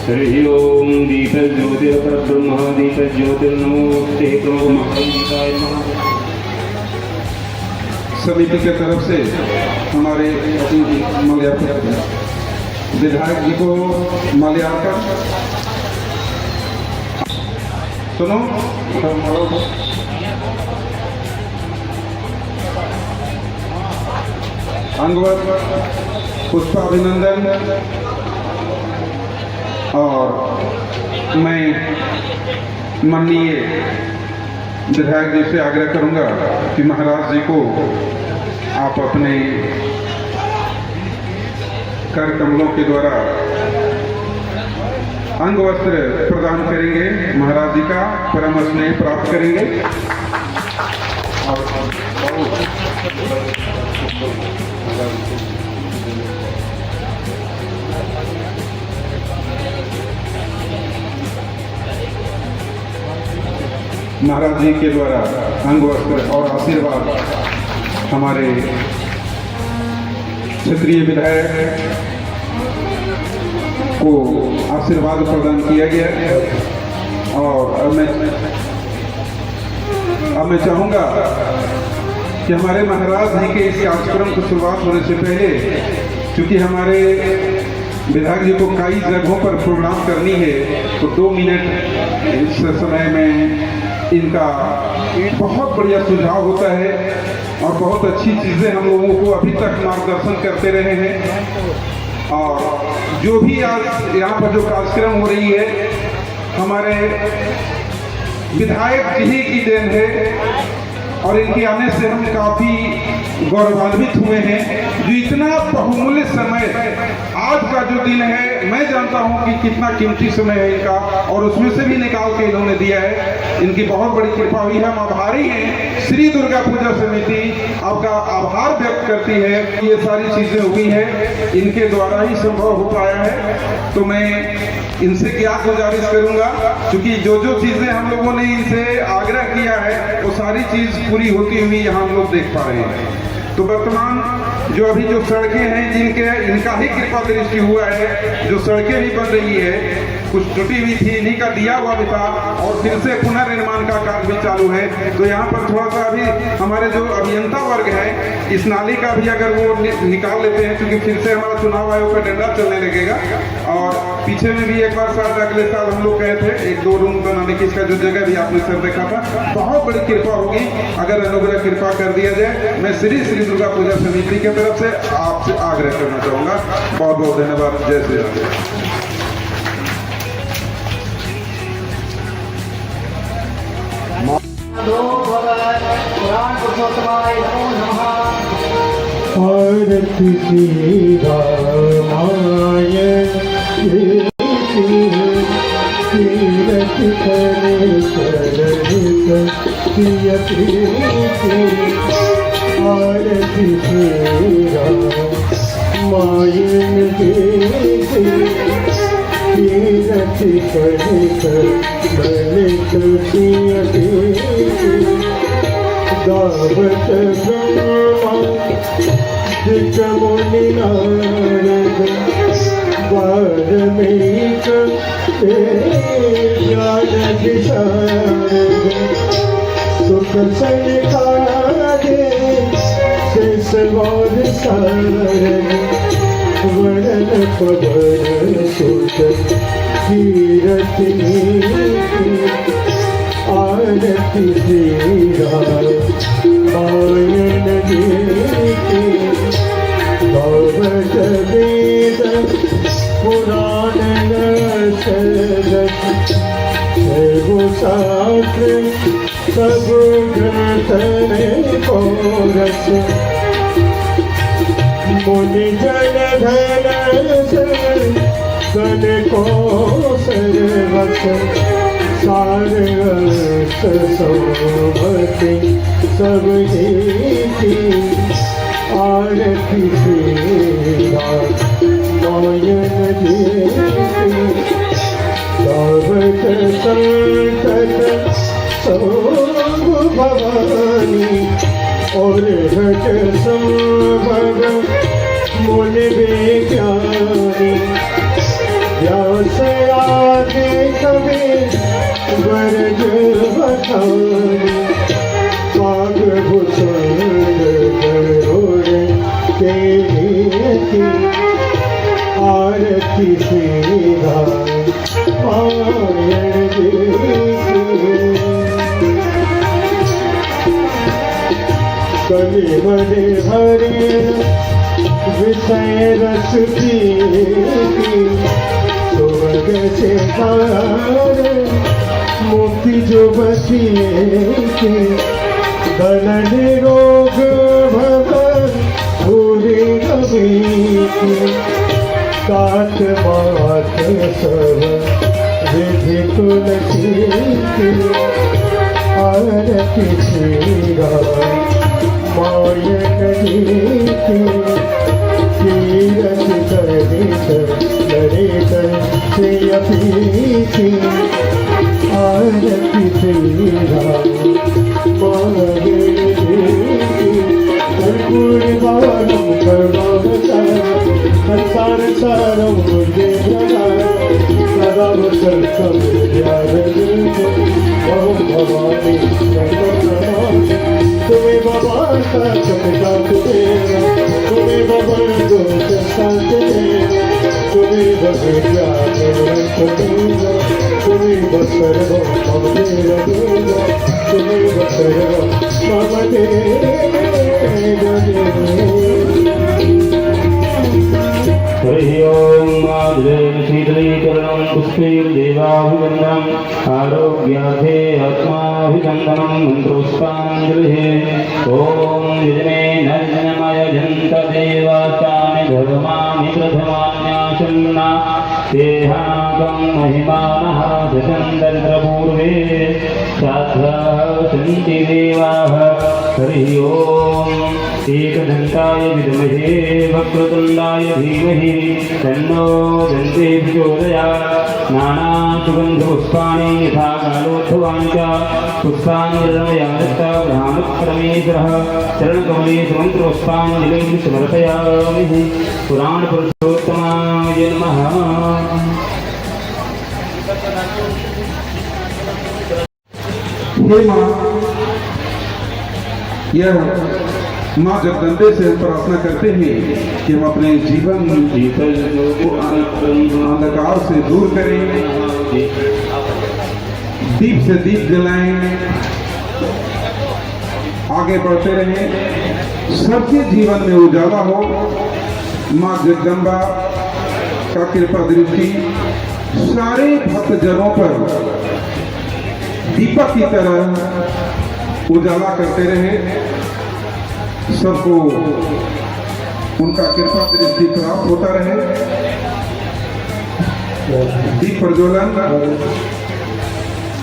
हरि ओम दीपज्योतिर्ब्रह्म दीपज्योतिर्नमोस्ते महाकाय नमः। समिति की तरफ से हमारे माल्यार्पण विधायक जी को माल्यार्पण। सुनो अंगवत पुष्पाभिनंदन। और मैं माननीय विधायक जी से आग्रह करूंगा कि महाराज जी को आप अपने कर कमलों के द्वारा अंग वस्त्र प्रदान करेंगे, महाराज जी का परम स्नेह प्राप्त करेंगे। महाराज जी के द्वारा अंग वस्त्र और आशीर्वाद हमारे क्षेत्रीय विधायक को आशीर्वाद प्रदान किया गया। और अब मैं चाहूंगा कि हमारे महाराज जी के इस कार्यक्रम की शुरुआत होने से पहले, क्योंकि हमारे विधायक जी को कई जगहों पर प्रोग्राम करनी है, तो 2 मिनट इस समय में इनका बहुत बढ़िया सुझाव होता है और बहुत अच्छी चीज़ें हम लोगों को अभी तक मार्गदर्शन करते रहे हैं। और जो भी आज यहाँ पर जो कार्यक्रम हो रही है, हमारे विधायक जी की देन है और इनके आने से हम काफ़ी गौरवान्वित हुए हैं। जो इतना बहुमूल्य समय आज का जो दिन है, मैं जानता हूं कि कितना कीमती समय है इनका, और उसमें से भी निकाल के इन्होंने दिया है। इनकी बहुत बड़ी कृपा हुई है। हम आभारी हैं। श्री दुर्गा पूजा समिति आपका आभार व्यक्त करती है। ये सारी चीज़ें हुई हैं, इनके द्वारा ही संभव हो पाया है। तो मैं इनसे क्या गुजारिश करूंगा, क्योंकि जो जो चीज़ें हम लोगों ने इनसे आग्रह किया है वो सारी चीज़ पूरी होती हुई यहाँ हम लोग देख पा रहे हैं। तो वर्तमान जो अभी जो सड़कें हैं, जिनके इनका ही कृपा दृष्टि हुआ है, जो सड़कें भी बन रही है, कुछ टूटी हुई थी, इन्हीं का दिया हुआ भी था, और फिर से पुनर्निर्माण का कार्य भी चालू है। तो यहाँ पर थोड़ा सा अभी हमारे जो अभियंता वर्ग है, इस नाली का भी अगर वो निकाल लेते हैं, क्योंकि फिर से हमारा चुनाव आयोग का डंडा चलने लगेगा। और पीछे में भी एक बार शायद अगले साल हम लोग गए थे 1-2 रूम बनाने की, इसका जो जगह भी आपने सर देखा था। बहुत बड़ी कृपा होगी अगर अनुग्रह कृपा कर दिया जाए। मैं श्री दुर्गा पूजा समिति की तरफ से आपसे आग्रह करना चाहूंगा। बहुत बहुत धन्यवाद। जय श्री राम। आरती श्री रामाय तीरथ करे आरती श्री रामाय तीरथ करे दावत ब्रह्मा मुनि नारद वाल्मीकि ज्ञान विशारद सुख संकारे शेषवाद सारद वर्णन पवन सुत कीरति आरती श्री रामायण भगवत वेद पुराण शास्त्र सब ग्रंथ में कोरस मुनि जन धन सन को सर्वस सारस सौभति सब ही आरती श्री रामायण दावत संकट सब भवानी और हट संभव मुनि विज्ञानी व्यास की आरती सीधा पायण जी की कली बड़े भरे विषय रस की स्वर्ग से पार मुक्ति जो बसिए की धन निरोग भगवान पूरी कभी की काट मात सब विधि तुलसी की आरती श्रीरा मायन जी की तीरथ दरित ललित श्रेयपी की आरती श्रीरा मायन जी की कर्पूर बाणम कर्मावतारम संसार सारम बुद्धि सदा सर्वम विद्याधर ओम भवानी तुम्हें बाबा का चमका तेरा तुम्हें बाबा को संत तेरा तुम्हें बगैया तेरा तुम्हें बसर हो मम तेरा देवा तुम्हें बसर हो मम तेरा हरि ओम माधुरेण शीतलीकरणं पुष्पैर्देवाभिवन्दनम् आरोग्यार्थे आत्माभिवन्दनं मन्त्रोष्पाञ्जलिः ॐ यजने नर्जनमय जन्त देवाचानि धर्माणि प्रथमान्यासन्ना तेहाकं महिमानः दशन्दर्पूर्वे साध्वाः सन्ति देवाः हरि ओम एकदन्ताय विद्महे वक्रतुण्डाय धीमहि तन्नो दन्ते प्रचोदयात् नानासुगन्धपुष्पाणि यथा कालोत्थवानि च पुष्पाणि निर्णयादत्ता ब्रह्मक्रमेश्वरः चरणकमले सुमन्त्रोष्पाञ्जलिं समर्पयामि पुराणपुरुषोत्तमाय नमः। हे माँ, यह माँ जगदम्बे से हम प्रार्थना करते हैं कि हम अपने जीवन को अंधकार से दूर करें, दीप से दीप जलाएं, आगे बढ़ते रहें, सबके जीवन में उजाला हो। माँ जगदम्बा का कृपा दृष्टि सारे भक्तजनों पर दीपक की तरह उजाला करते रहे, सबको उनका कृपा दृष्टि प्राप्त होता रहे। दीप प्रज्वलन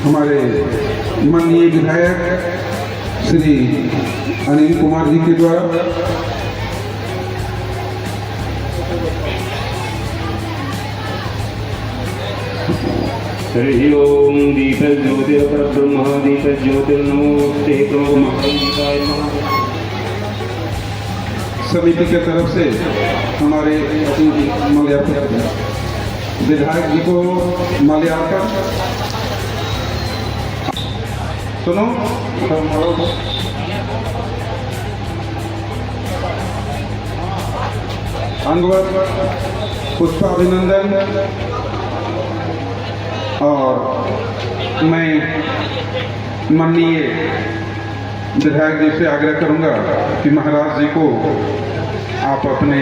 हमारे माननीय विधायक श्री अनिल कुमार जी के द्वारा हरि ओम दीपज्योतिर्ब्रह्म दीपज्योतिर्नमोस्ते प्रोमहाय नमः। समिति के तरफ से हमारे माल्यार्पण विधायक जी को माल्यार्पण। सुनो अंगवत पुष्पाभिनंदन। और मैं माननीय विधायक जी से आग्रह करूंगा कि महाराज जी को आप अपने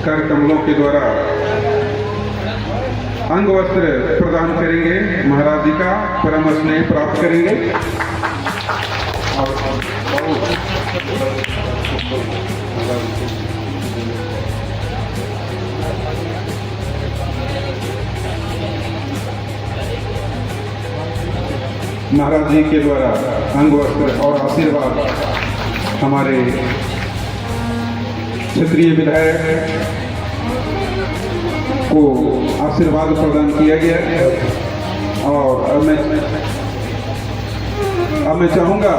कर कमलों के द्वारा अंग वस्त्र प्रदान करेंगे, महाराज जी का परम स्नेह प्राप्त करेंगे। महाराज जी के द्वारा अंग वस्त्र और आशीर्वाद हमारे क्षेत्रीय विधायक को आशीर्वाद प्रदान किया गया। और अब मैं चाहूंगा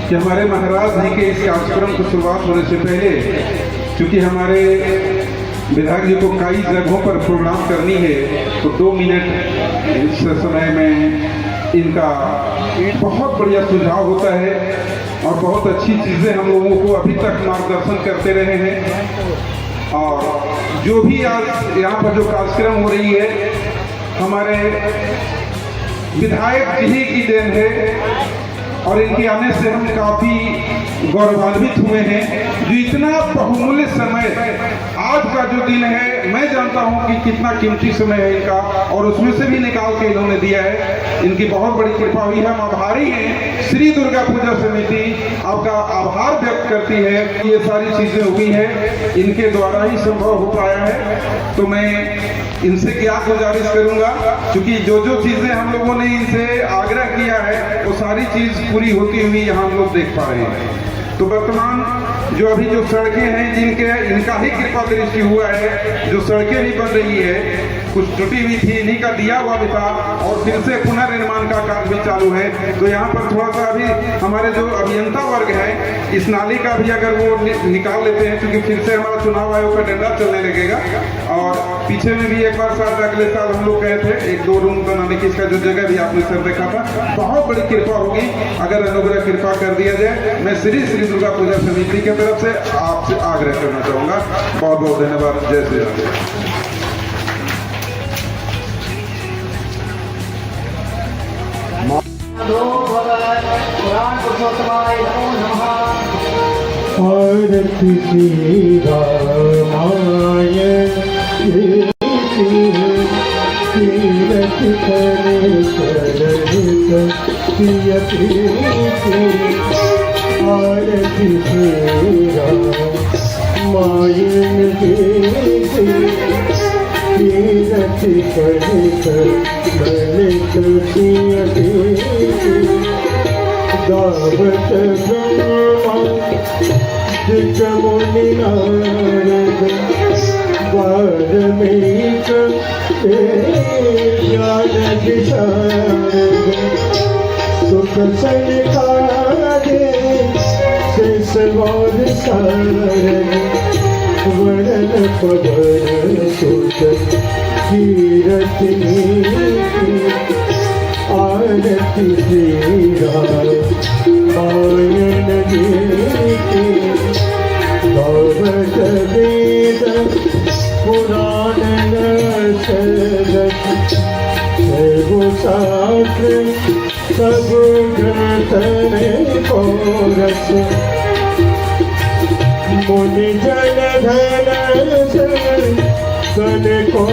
कि हमारे महाराज जी के इस कार्यक्रम की शुरुआत होने से पहले, क्योंकि हमारे विधायक जी को कई जगहों पर प्रोग्राम करनी है, तो 2 मिनट इस समय में इनका बहुत बढ़िया सुझाव होता है और बहुत अच्छी चीज़ें हम लोगों को अभी तक मार्गदर्शन करते रहे हैं। और जो भी आज यहाँ पर जो कार्यक्रम हो रही है, हमारे विधायक जी की देन है और इनके आने से हम काफ़ी गौरवान्वित हुए हैं। जो इतना बहुमूल्य समय आज का जो दिन है, मैं जानता हूं कि कितना कीमती समय है इनका, और उसमें से भी निकाल के इन्होंने दिया है। इनकी बहुत बड़ी कृपा हुई है। हम आभारी हैं। श्री दुर्गा पूजा समिति आपका आभार व्यक्त करती है। ये सारी चीज़ें हुई हैं, इनके द्वारा ही संभव हो पाया है। तो मैं इनसे क्या गुजारिश करूंगा, क्योंकि जो जो चीज़ें हम लोगों ने इनसे आग्रह किया है वो सारी चीज़ पूरी होती हुई यहाँ हम लोग देख पा रहे हैं। तो वर्तमान जो अभी जो सड़कें हैं, जिनके इनका ही कृपा दृष्टि हुआ है, जो सड़कें भी बन रही है, कुछ टूटी हुई थी, इन्हीं का दिया हुआ भी था, और फिर से पुनर्निर्माण का कार्य भी चालू है। तो यहाँ पर थोड़ा सा अभी हमारे जो अभियंता वर्ग है, इस नाली का भी अगर वो निकाल लेते हैं, क्योंकि फिर से हमारा चुनाव आयोग का डंडा चलने लगेगा। और पीछे में भी एक बार शायद अगले साल हम लोग गए थे, 1-2 रूम बनाने की, इसका जो जगह भी आपने सर देखा था। बहुत बड़ी कृपा होगी अगर अनुग्रह कृपा कर दिया जाए। मैं श्री दुर्गा पूजा समिति की तरफ से आपसे आग्रह करना चाहूँगा। बहुत बहुत धन्यवाद। जय श्री राम। आरती श्री रामायण तीरथ करे चरित प्रिय प्रीति। आरती श्री रामायण तीरथ करे चरित प्रिय प्रीति। दावत ब्रह्मा जित मुनि नारद वाल्मीकि ज्ञान विशारद। सुख सनकादि शेषवाद सारद वर्णन पवन सुत कीरति नीति। आरती श्री रामायण गीति। भागवत वेद पुराण रसरस शास्त्र सब ग्रंथ में कोरस। मुनि जन धन सन को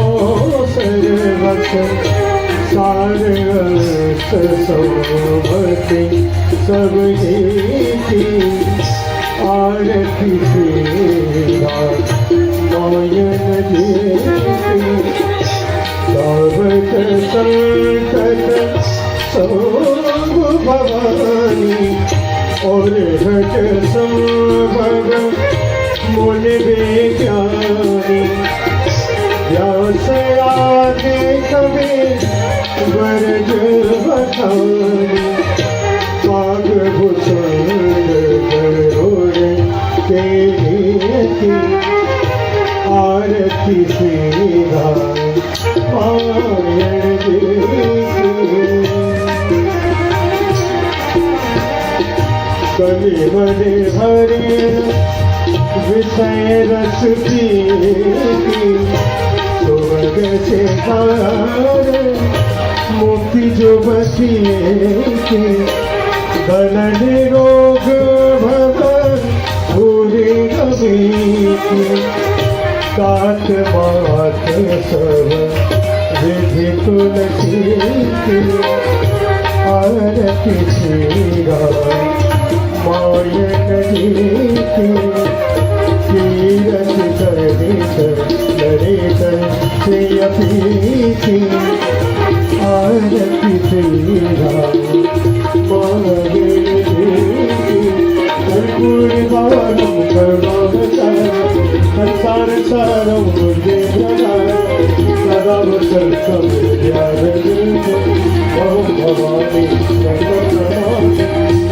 सर्वस। सारस सौभति सब ही। आरती श्री रामायण गीति। दावत संकट सब भवानी और हट संभव मुनि विज्ञानी। व्यास आदि कवि वर्ज बखानी। कागभूषण गरुड़ के नीति। आरती श्री रामायण गीति। कलि बड़े भरे विषय रस की। स्वर्ग से पार मुक्ति जो बचिए की। धन निरोग भगवान पूरी कभी की। तात मात सब विधि तुलसी की। आरती श्री रामायण गीति। तीरथ चरित ललित प्रिय प्रीति। आरती श्री रामायण गीति। कर्पूर गौरम सर्ववतारम संसार सारम बुद्धि प्रदारम। सदा वसंतम विद्याधरम। ओम भवानी सर्वप्रणाम।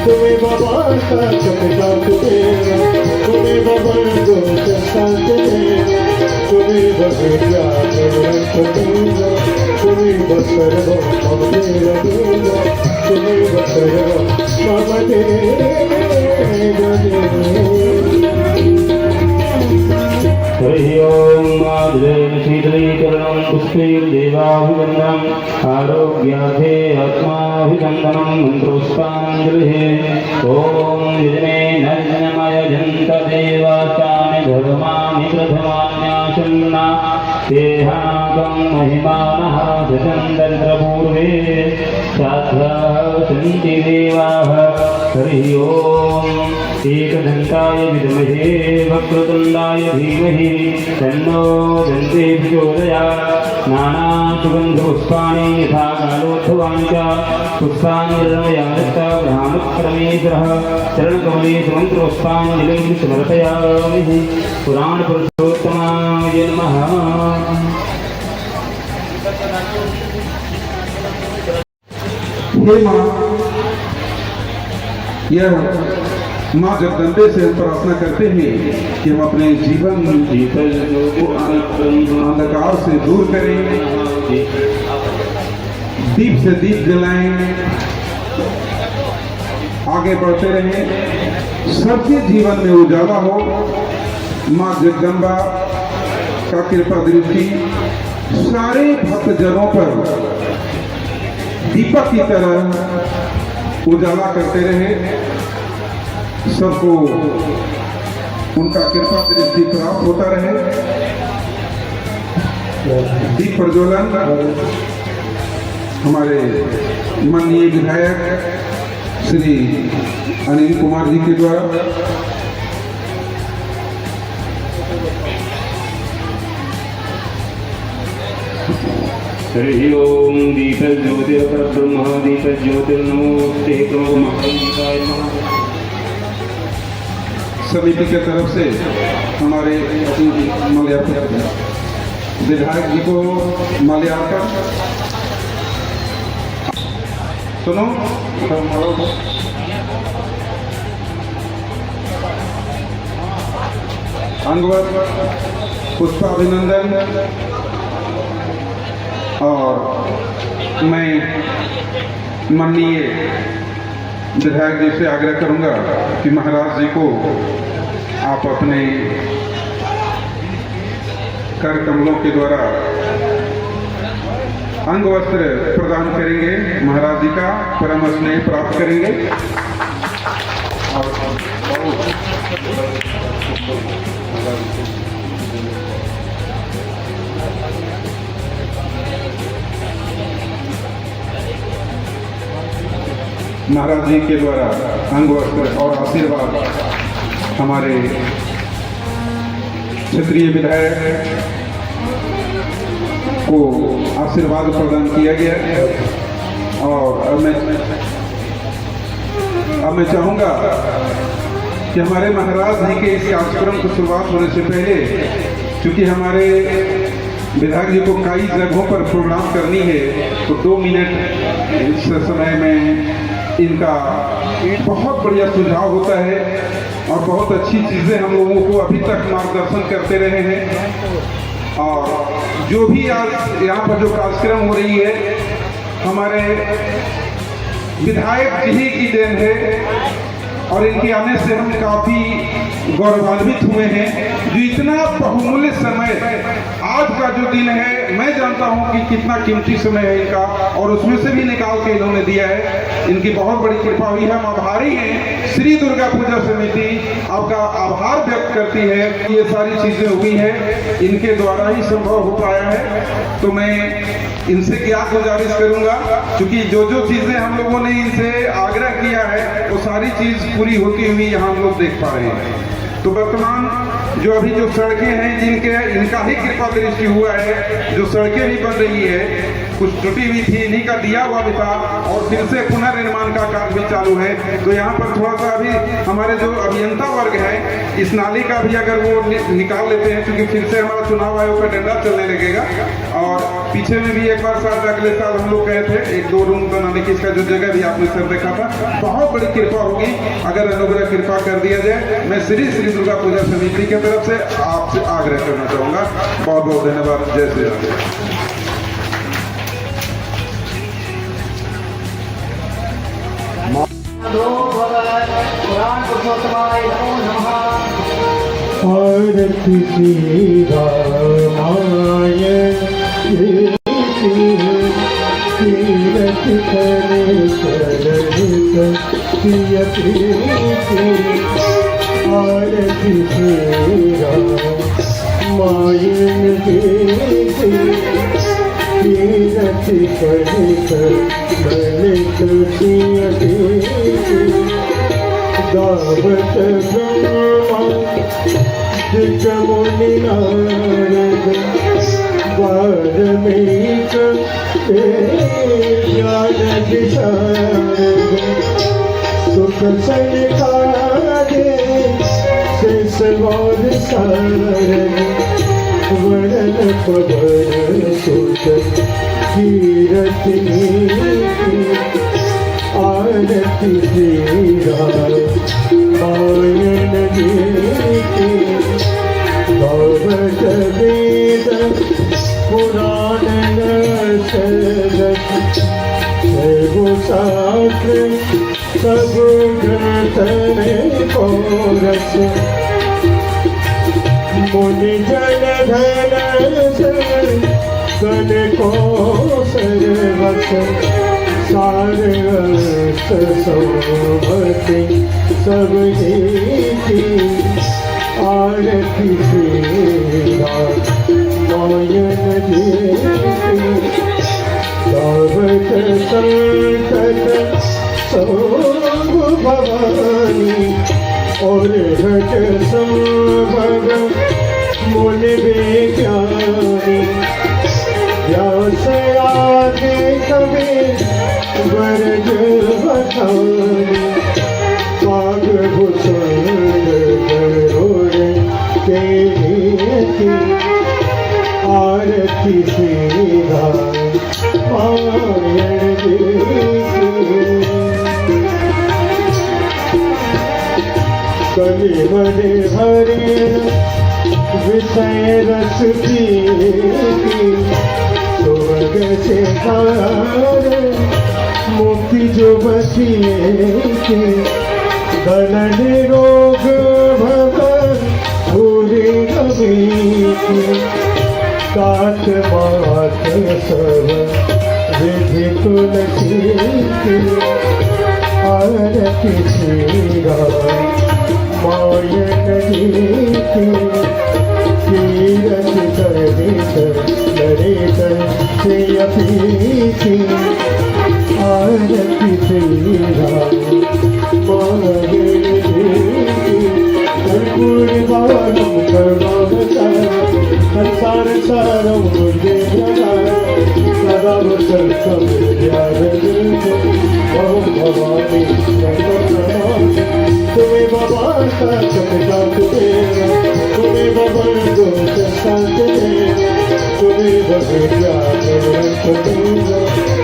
तुम्हें भगवान का चमका तेरा। तुम्हें भगवान को संत तेरा। तुम्हें भगवान तुम्हें बसर हो मेरा। त्वमेव सर्वं मम हरि ओम माधवेन शीतलीकरणं पुष्पैर्देवाभिवन्दनम् आरोग्यार्थे आत्माभिवन्दनं मन्त्रोष्टाञ्जलिः ॐ यजने नर्जनमय जन्त देवाचानि धर्माणि प्रथमान्यासन्ना तेहाकं महिमानः दशन्दर्पूर्वे साध्वाः सन्ति देवाः हरि ओम एकदन्ताय विद्महे वक्रतुण्डाय धीमहि तन्नो दन्ते प्रचोदयात् नानासुगन्धपुष्पाणि यथा कालोत्थवानि च पुष्पाणि निर्णयादत्ता ब्रह्मक्रमेश्वरः चरणकमले सुमन्त्रोष्पाञ्जलिं समर्पयामि पुराणपुरुषोत्तमाय नमः हे माँ, यह माँ जगदम्बे से प्रार्थना करते हैं कि हम अपने जीवन को अंधकार से दूर करें, दीप से दीप जलाएं, आगे बढ़ते रहें, सबके जीवन में उजाला हो। माँ जगदम्बा का कृपा दृष्टि सारे भक्तजनों पर दीपक की तरह उजाला करते रहे, सबको उनका कृपा दृष्टि प्राप्त होता रहे। दीप प्रज्वलन हमारे माननीय विधायक श्री अनिल कुमार जी के द्वारा हरि ओम दीपज्योतिर्ब्रह्म दीपज्योतिर्नमोस्ते प्रोमहाय नमः। समिति के तरफ से हमारे माल्यार्पण विधायक जी को माल्यार्पण। सुनो, अंगवत पुष्पाभिनंदन। और मैं माननीय विधायक जी से आग्रह करूंगा कि महाराज जी को आप अपने कर कमलों के द्वारा अंग वस्त्र प्रदान करेंगे, महाराज जी का परम स्नेह प्राप्त करेंगे। महाराज जी के द्वारा अंग वस्त्र और आशीर्वाद हमारे क्षेत्रीय विधायक को आशीर्वाद प्रदान किया गया। और अब मैं चाहूंगा कि हमारे महाराज जी के इस कार्यक्रम की शुरुआत होने से पहले, क्योंकि हमारे विधायक जी को कई जगहों पर प्रोग्राम करनी है, तो 2 मिनट इस समय में इनका बहुत बढ़िया सुझाव होता है और बहुत अच्छी चीज़ें हम लोगों को अभी तक मार्गदर्शन करते रहे हैं। और जो भी आज यहाँ पर जो कार्यक्रम हो रही है, हमारे विधायक जी की देन है और इनके आने से हम काफ़ी गौरवान्वित हुए हैं। जो इतना बहुमूल्य समय आज का जो दिन है, मैं जानता हूं कि कितना कीमती समय है इनका, और उसमें से भी निकाल के इन्होंने दिया है। इनकी बहुत बड़ी कृपा हुई है। हम आभारी हैं। श्री दुर्गा पूजा समिति आपका आभार व्यक्त करती है। ये सारी चीजें हुई हैं, इनके द्वारा ही संभव हो पाया है। तो मैं इनसे क्या गुजारिश करूंगा, क्योंकि जो जो चीजें हम लोगों ने इनसे आग्रह किया है, वो सारी चीज पूरी होती हुई यहाँ हम लोग देख पा रहे हैं। तो वर्तमान जो अभी जो सड़कें हैं, जिनके इनका ही कृपा दृष्टि हुआ है, जो सड़कें भी बन रही है, कुछ टूटी हुई थी, इन्हीं का दिया हुआ भी था, और फिर से पुनर्निर्माण का कार्य भी चालू है। तो यहाँ पर थोड़ा सा अभी हमारे जो अभियंता वर्ग है, इस नाली का भी अगर वो निकाल लेते हैं, क्योंकि फिर से हमारा चुनाव आयोग का डंडा चलने लगेगा। और पीछे में भी एक बार शायद अगले साल हम लोग गए थे, 1-2 रूम बनाने की, इसका जो जगह भी आपने सर देखा था। बहुत बड़ी कृपा होगी अगर अनुग्रह कृपा कर दिया जाए। मैं श्री दुर्गा पूजा समिति की तरफ से आपसे आग्रह करना चाहूंगा। बहुत बहुत धन्यवाद। जय श्री राम। मंत्रो भगवन् पुराण पुरुषोत्तमाय नमो नमः। आरती श्री रामाय तीरथ करे करहित प्रिय प्रीति। आरती श्री रामाय तीरथ करे करहित प्रिय प्रीति। दावत ब्रह्मा जित मुनि नारद वाल्मीकि ज्ञान विशारद। सुख सनकादि शेषवाद सारद वर्णन पवन सुत कीरति नीति। आरती श्री रामायण गीति। भगवत वेद पुराण शास्त्र सब ग्रंथ में कोरस। मुनि जन धन गण को सर्वस। सारस सौभति सब नीति। आरती श्री रामायण गीति। दावत संकट सब भवानी और हट संभव मुनि विज्ञानी। व्यास आदि कवि वर्ज बखानी। पाग भूषण गरुड़ के नीति। आरती श्री रामायण गीति। कलि बड़े हरे विषय रस की। स्वर्ग से पार मुक्ति जो बचिए की। धन निरोग भगवान पूरी कभी की। काट मात सब विधि तुलसी की। आरती श्री रामायण गीति। तीरथ करहित ललित प्रिय प्रीति। आरती श्री रामायण गीति। कर्पूर बाणं कर्मावतारं संसार सारं भुजगेन्द्रहारं सदा वसन्तं हृदयारविन्दे। ओम भवानी सर्वप्रणाम। तुम्हें भगवान का चमकात देना। तुम्हें भगवान को चमकात देना। तुम्हें भगवान देना।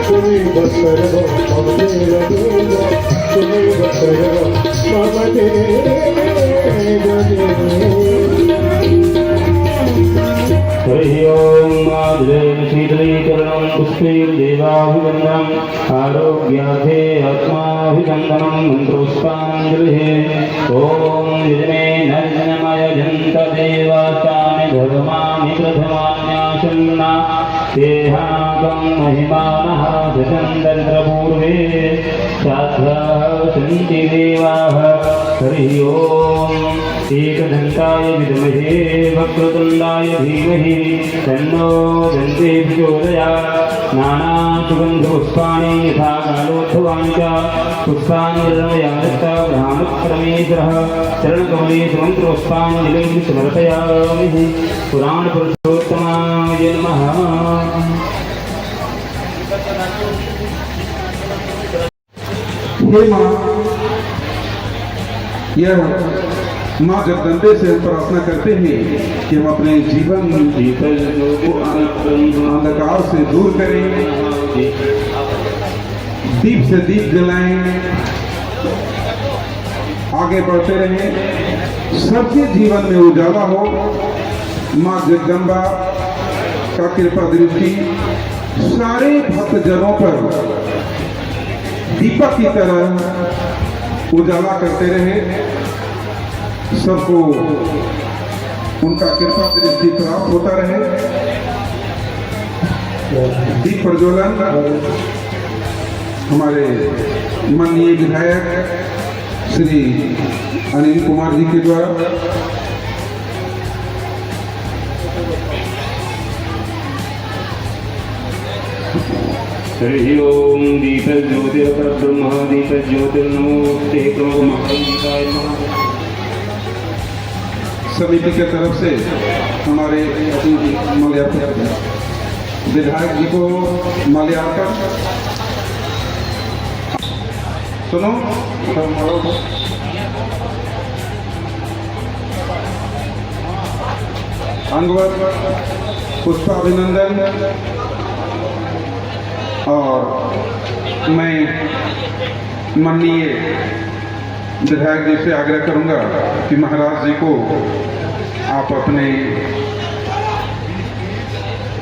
तुम्हें बसर हो मम देना। तुम्हें बसर हो मम देना। हरि ओम माधवेन शीतलीकरणं पुष्पैर्देवाभिवन्दनम्। आरोग्यार्थे आत्माभिवन्दनं मन्त्रोष्पाञ्जलिः। ॐ यजमे नर्जनमय जन्त देवाचानि धर्माणि प्रथमान्यासन्ना। तेहाकं महिमानः दशन्दर्पूर्वे साध्वाः सन्ति देवाः। हरि ओम एकदन्ताय विद्महे वक्रतुण्डाय धीमहि तन्नो दन्ते प्रचोदयात्। नानासुगन्धपुष्पाणि यथा कालोत्थवानि च पुष्पाणि निर्णयादत्ता ब्रह्मणपरमेश्वरः। चरणकमले सुमन्त्रोष्पाञ्जलिं समर्पयामि। पुराणपुरुषोत्तमाय नमः। हे माँ, यह माँ जगदम्बे से हम प्रार्थना करते हैं कि हम अपने जीवन को अंधकार से दूर करें। दीप से दीप जलाएं, आगे बढ़ते रहें, सबके जीवन में उजाला हो। माँ जगदम्बा का कृपा दृष्टि सारे भक्तजनों पर दीपक की तरह उजाला करते रहे, सबको उनका कृपा दृष्टि प्राप्त होता रहे। दीप प्रज्वलन हमारे माननीय विधायक श्री अनिल कुमार जी के द्वारा हरि ओम दीपज्योतिर्ब्रह्म दीपज्योतिर्नमोस्ते महाकाय नमः। समिति की तरफ से हमारे माल्यार्पण विधायक जी को माल्यार्पण। सुनो अंगवत पुष्पाभिनंदन। और मैं माननीय विधायक जी से आग्रह करूंगा कि महाराज जी को आप अपने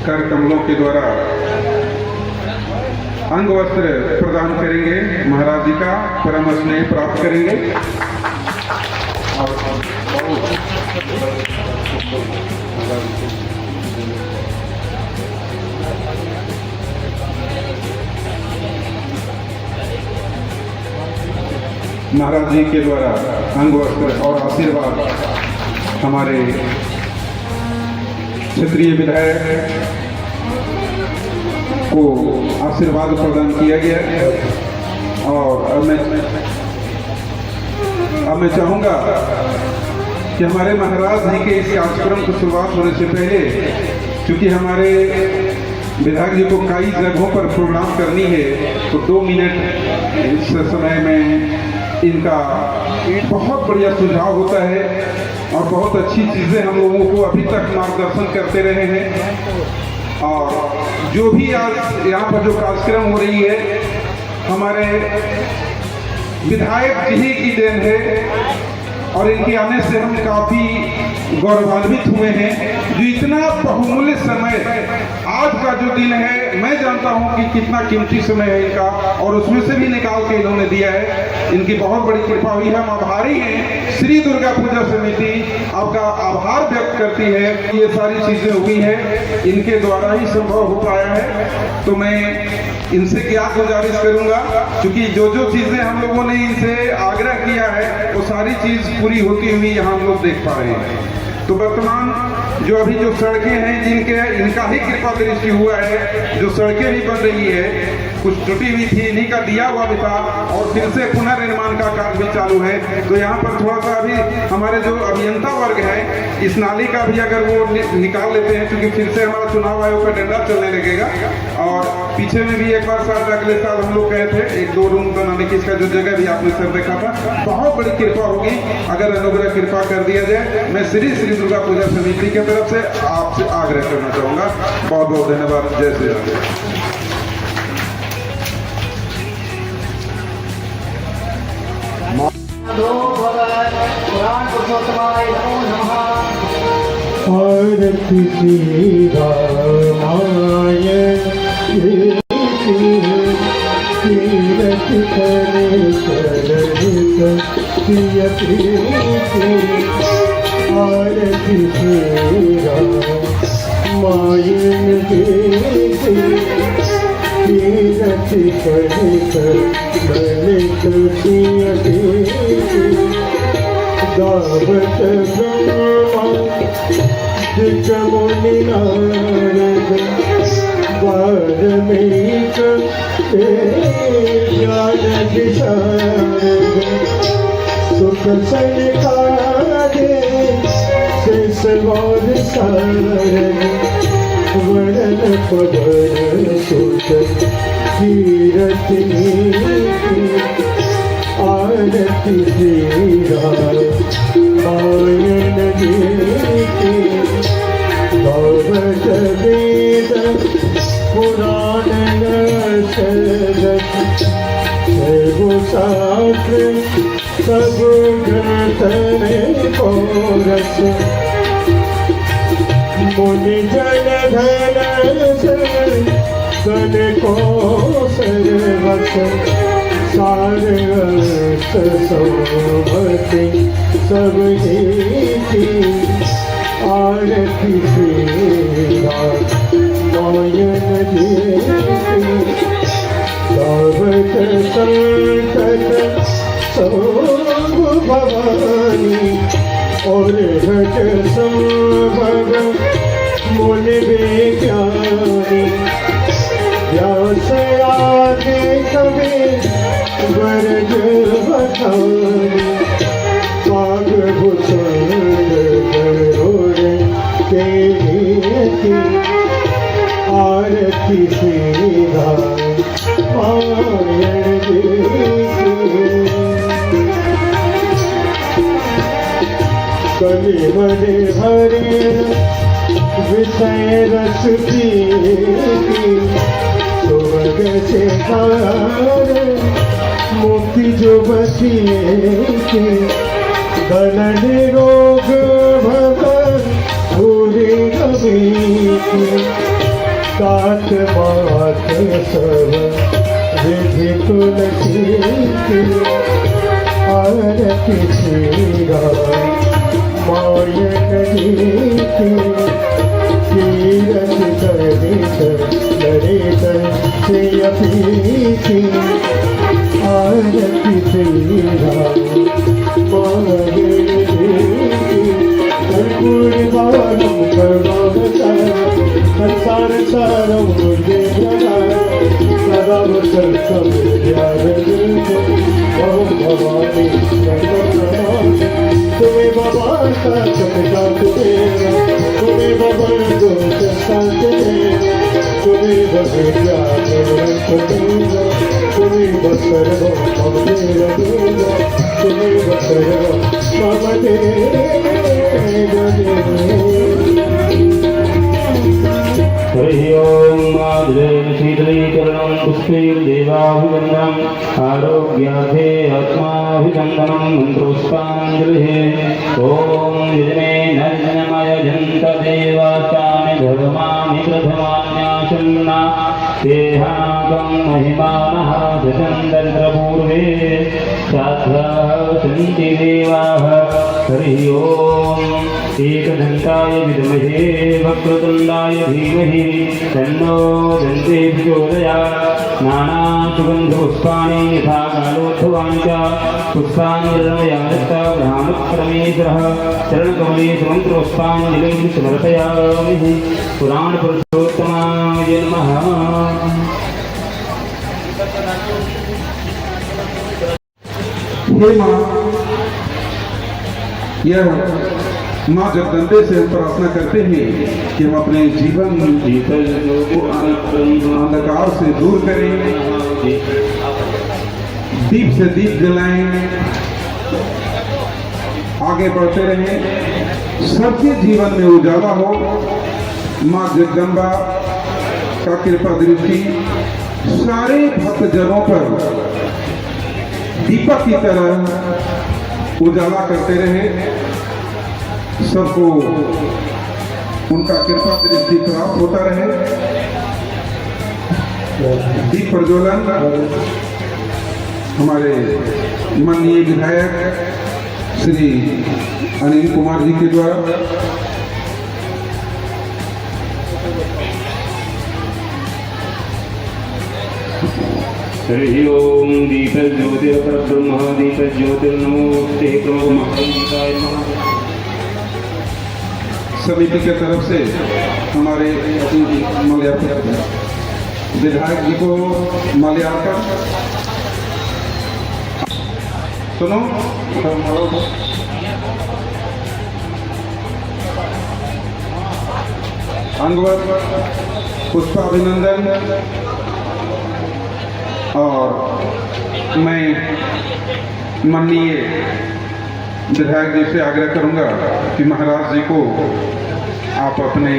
कर कमलों के द्वारा अंग वस्त्र प्रदान करेंगे, महाराज जी का परम स्नेह प्राप्त करेंगे। महाराज जी के द्वारा अंग वस्त्र और आशीर्वाद हमारे क्षेत्रीय विधायक को आशीर्वाद प्रदान किया गया। और अब मैं चाहूंगा कि हमारे महाराज जी के इस कार्यक्रम की शुरुआत होने से पहले, क्योंकि हमारे विधायक जी को कई जगहों पर प्रोग्राम करनी है, तो 2 मिनट इस समय में इनका बहुत बढ़िया सुझाव होता है और बहुत अच्छी चीज़ें हम लोगों को अभी तक मार्गदर्शन करते रहे हैं। और जो भी आज यहाँ पर जो कार्यक्रम हो रही है, हमारे विधायक जी की देन है और इनके आने से हम काफ़ी गौरवान्वित हुए हैं। जो इतना बहुमूल्य समय आज का जो दिन है, मैं जानता हूं कि कितना कीमती समय है इनका, और उसमें से भी निकाल के इन्होंने दिया है। इनकी बहुत बड़ी कृपा हुई है। हम आभारी हैं। श्री दुर्गा पूजा समिति आपका आभार व्यक्त करती है। ये सारी चीज़ें हुई हैं, इनके द्वारा ही संभव हो पाया है। तो मैं इनसे क्या गुजारिश करूंगा, क्योंकि जो जो चीज़ें हम लोगों ने इनसे आग्रह किया है वो सारी चीज़ पूरी होती हुई यहाँ हम लोग देख पा रहे हैं। तो वर्तमान जो अभी जो सड़कें हैं, जिनके इनका ही कृपा दृष्टि हुआ है, जो सड़कें भी बन रही है, कुछ टूटी हुई थी, इन्हीं का दिया हुआ भी था, और फिर से पुनर्निर्माण का कार्य भी चालू है। तो यहाँ पर थोड़ा सा अभी हमारे जो अभियंता वर्ग है, इस नाली का भी अगर वो निकाल लेते हैं, क्योंकि फिर से हमारा चुनाव आयोग का डंडा चलने लगेगा। और पीछे में भी एक बार शायद अगले साल हम लोग कहे थे 1-2 रूम बनाने की, इसका जो जगह भी आपने सर देखा था। बहुत बड़ी कृपा होगी अगर अनुग्रह कृपा कर दिया जाए। मैं श्री दुर्गा पूजा समिति की तरफ से आपसे आग्रह करना चाहूंगा। बहुत बहुत धन्यवाद। जय श्री राम। पुराण पुरुषोत्तमाय नमो नमः। आरती श्री रामाय तीरथ करे चरण प्रिय प्रीति। आरती श्री रामाय तीरथ करे चरण प्रिय प्रीति। दावत ब्रह्मा जित मुनि नारद वाल्मीकि ज्ञान विशारद। सुख सनकादि शेषवाद सारद। वर्णन पवन सुत कीरत नीति। आरती श्री रामायण गीति। भगवत वेद पुराण शास्त्र सब ग्रंथ में कोरस। मुनि जन धन गण को सर्वस। सारंगत सोमति सब की आरती सेवा नयन देती सावक संकट सब भवानी और हट संभव मुनि विज्ञानी व्यास आदि कवि वर्ज बखानी पाग भूषण गरुड़ के नीति आरती सीधा पायण कलि बड़े भरे विषय रस की स्वर्ग से पार मुक्ति जो बची धन निरोग भगवान पूरी कभी तात मात सब विधि तुलसी आरती श्रीरा मायन जीती तीरथ सरित ललित से अपीति आरती श्रीरा मायन जीती कर्पूर बाणम कर्मावतार संसार सारम मुझे सदा वसंतम ओम भवानी तुम्हें भगवान का संतान तेरा तुम्हें भगवान को संतान तेरा तुम्हें भगवान तेरा तुम्हें बसर हो मम तेरा देवा तुम्हें बसर हो मम तेरा हरि ओम माधुरेण शीतलीकरणं पुष्पैर्देवाभिवन्दनम् आरोग्यार्थे आत्माभिवन्दनं मन्त्रोष्पाञ्जलिः ॐ यजने नर्जनमय जन्त देवाचानि धर्माणि प्रथमान्यासन्ना तेहाकं महिमानः दशन्दर्पूर्वे साध्वाः सन्ति देवाः हरि ओम एकदन्ताय विद्महे वक्रतुण्डाय धीमहि तन्नो दन्ते प्रचोदयात् नानासुगन्धपुष्पाणि यथा कालोत्थवानि च पुष्पाणि निर्णयादत्ता ब्रह्मप्रमेश्वरः चरणकमलेषु मन्त्रोष्पाञ्जलिं समर्पयामि पुराणपुरुषोत्तमाय नमः। हे माँ, यह माँ जगदम्बे से हम प्रार्थना करते हैं कि हम अपने जीवन को अंधकार से दूर करें, दीप से दीप जलाएं, आगे बढ़ते रहें, सबके जीवन में उजाला हो। माँ जगदम्बा का कृपा दृष्टि सारे भक्तजनों पर दीपक की तरह उजाला करते रहे, सबको उनका कृपा दृष्टि प्राप्त होता रहे। दीप प्रज्वलन हमारे माननीय विधायक श्री अनिल कुमार जी के द्वारा हरि ओम दीपज्योतिर्ब्रह्म दीपज्योतिर्नमोस्ते क्रोधमहाकाय नमः। समिति की तरफ से हमारे माल्यार्पण विधायक जी को माल्यार्पण। सुनो अंगवत पुष्पाभिनंदन। और मैं माननीय विधायक जी से आग्रह करूंगा कि महाराज जी को आप अपने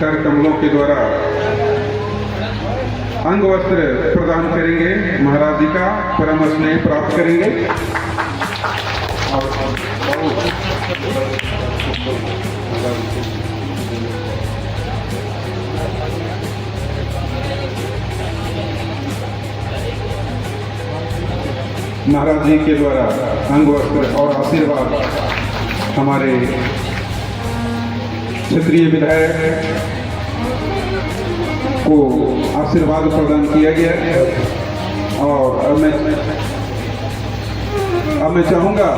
कर कमलों के द्वारा अंग वस्त्र प्रदान करेंगे, महाराज जी का परम स्नेह प्राप्त करेंगे। महाराज जी के द्वारा अंग वस्त्र और आशीर्वाद हमारे क्षेत्रीय विधायक को आशीर्वाद प्रदान किया गया है। और अब मैं चाहूँगा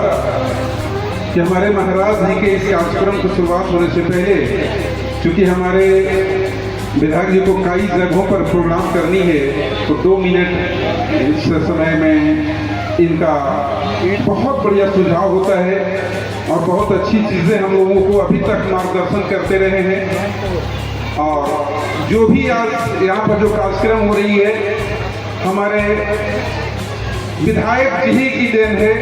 कि हमारे महाराज जी के इस कार्यक्रम की शुरुआत होने से पहले, क्योंकि हमारे विधायक जी को कई जगहों पर प्रोग्राम करनी है, तो 2 मिनट इस समय में इनका बहुत बढ़िया सुझाव होता है और बहुत अच्छी चीज़ें हम लोगों को अभी तक मार्गदर्शन करते रहे हैं। और जो भी आज यहाँ पर जो कार्यक्रम हो रही है, हमारे विधायक जी की देन है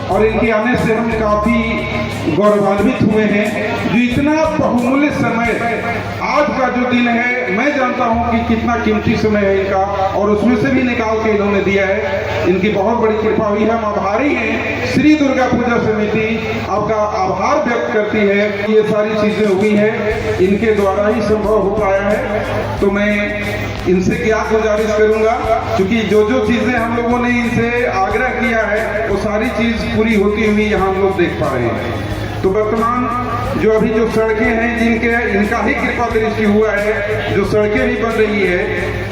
और इनके आने से हम काफ़ी गौरवान्वित हुए हैं। जो इतना बहुमूल्य समय आज का जो दिन है, मैं जानता हूं कि कितना कीमती समय है इनका, और उसमें से भी निकाल के इन्होंने दिया है। इनकी बहुत बड़ी कृपा हुई है। हम आभारी हैं। श्री दुर्गा पूजा समिति आपका आभार व्यक्त करती है। ये सारी चीज़ें हुई हैं, इनके द्वारा ही संभव हो पाया है। तो मैं इनसे क्या गुजारिश करूंगा, क्योंकि जो जो चीज़ें हम लोगों ने इनसे आग्रह किया है वो सारी चीज़ पूरी होती हुई यहाँ हम लोग देख पा रहे हैं। तो वर्तमान जो अभी जो सड़कें हैं, जिनके इनका ही कृपा दृष्टि हुआ है, जो सड़कें भी बन रही है,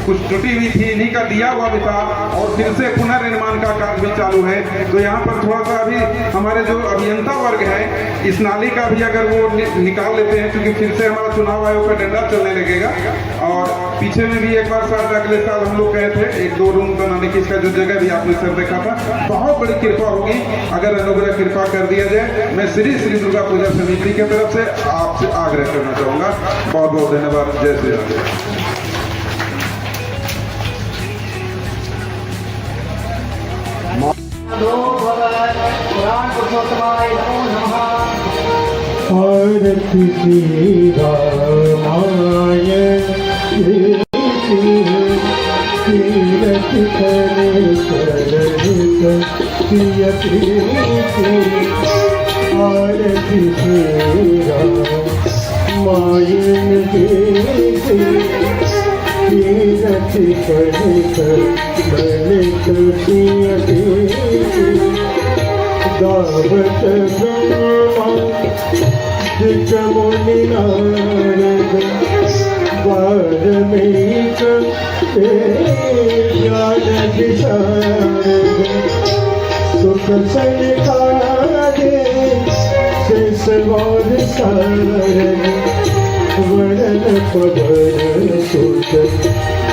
कुछ टूटी हुई थी, इन्हीं का दिया हुआ भी था, और फिर से पुनर्निर्माण का कार्य भी चालू है। तो यहाँ पर थोड़ा सा अभी हमारे जो अभियंता वर्ग है, इस नाली का भी अगर वो निकाल लेते हैं, क्योंकि फिर से हमारा चुनाव आयोग का डंडा चलने लगेगा। और पीछे में भी एक बार शायद अगले साल हम लोग गए थे 1-2 रूम बनाने की, इसका जो जगह भी आपने सर देखा था। बहुत बड़ी कृपा होगी अगर अनुग्रह कृपा कर दिया जाए। मैं श्री दुर्गा पूजा समिति की तरफ से आपसे आग्रह करना चाहूँगा। बहुत बहुत धन्यवाद। जय श्री राम। पुराण पुरुषोत्तमाय नमो नमः। आरती श्री रामाय तीरथ करे चरण प्रिय प्रीति। आरती श्री रामाय तीरथ करे चरण प्रिय प्रीति। दावत ब्रह्मा जित मुनि नारद वाल्मीक ज्ञान विशारद। सुख सनकादि शेषवाद सारद। वरण पवन सुत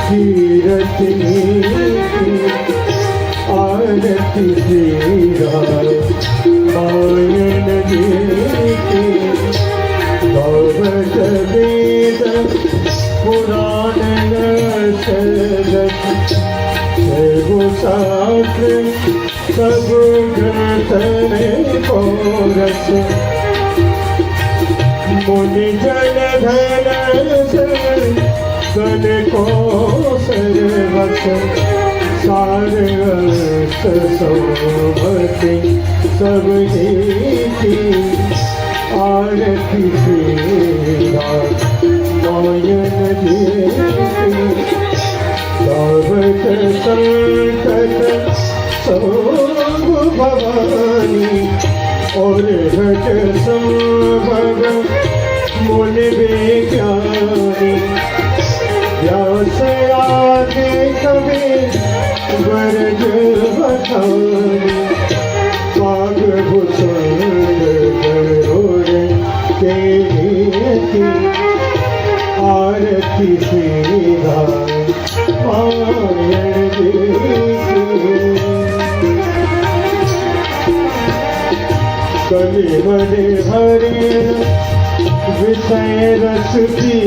कीरत नीति। आरती श्री रामायण गीति। भगवत वेद पुराण रसरत। शास्त्र सब ग्रंथ में कोरस। मुनि जन धन गण को सर्वस। सारस सौभति सब नीति। आरती श्री रामायण गीति। दावत संकट सब भवानी। और हट संभव मुनि विज्ञानी। व्यास आदि कवि वर्ज बखानी। पाग भूषण गरुड़ के नीति। आरती श्री रामायण गीति। कलि बड़े हरे विषय रस की।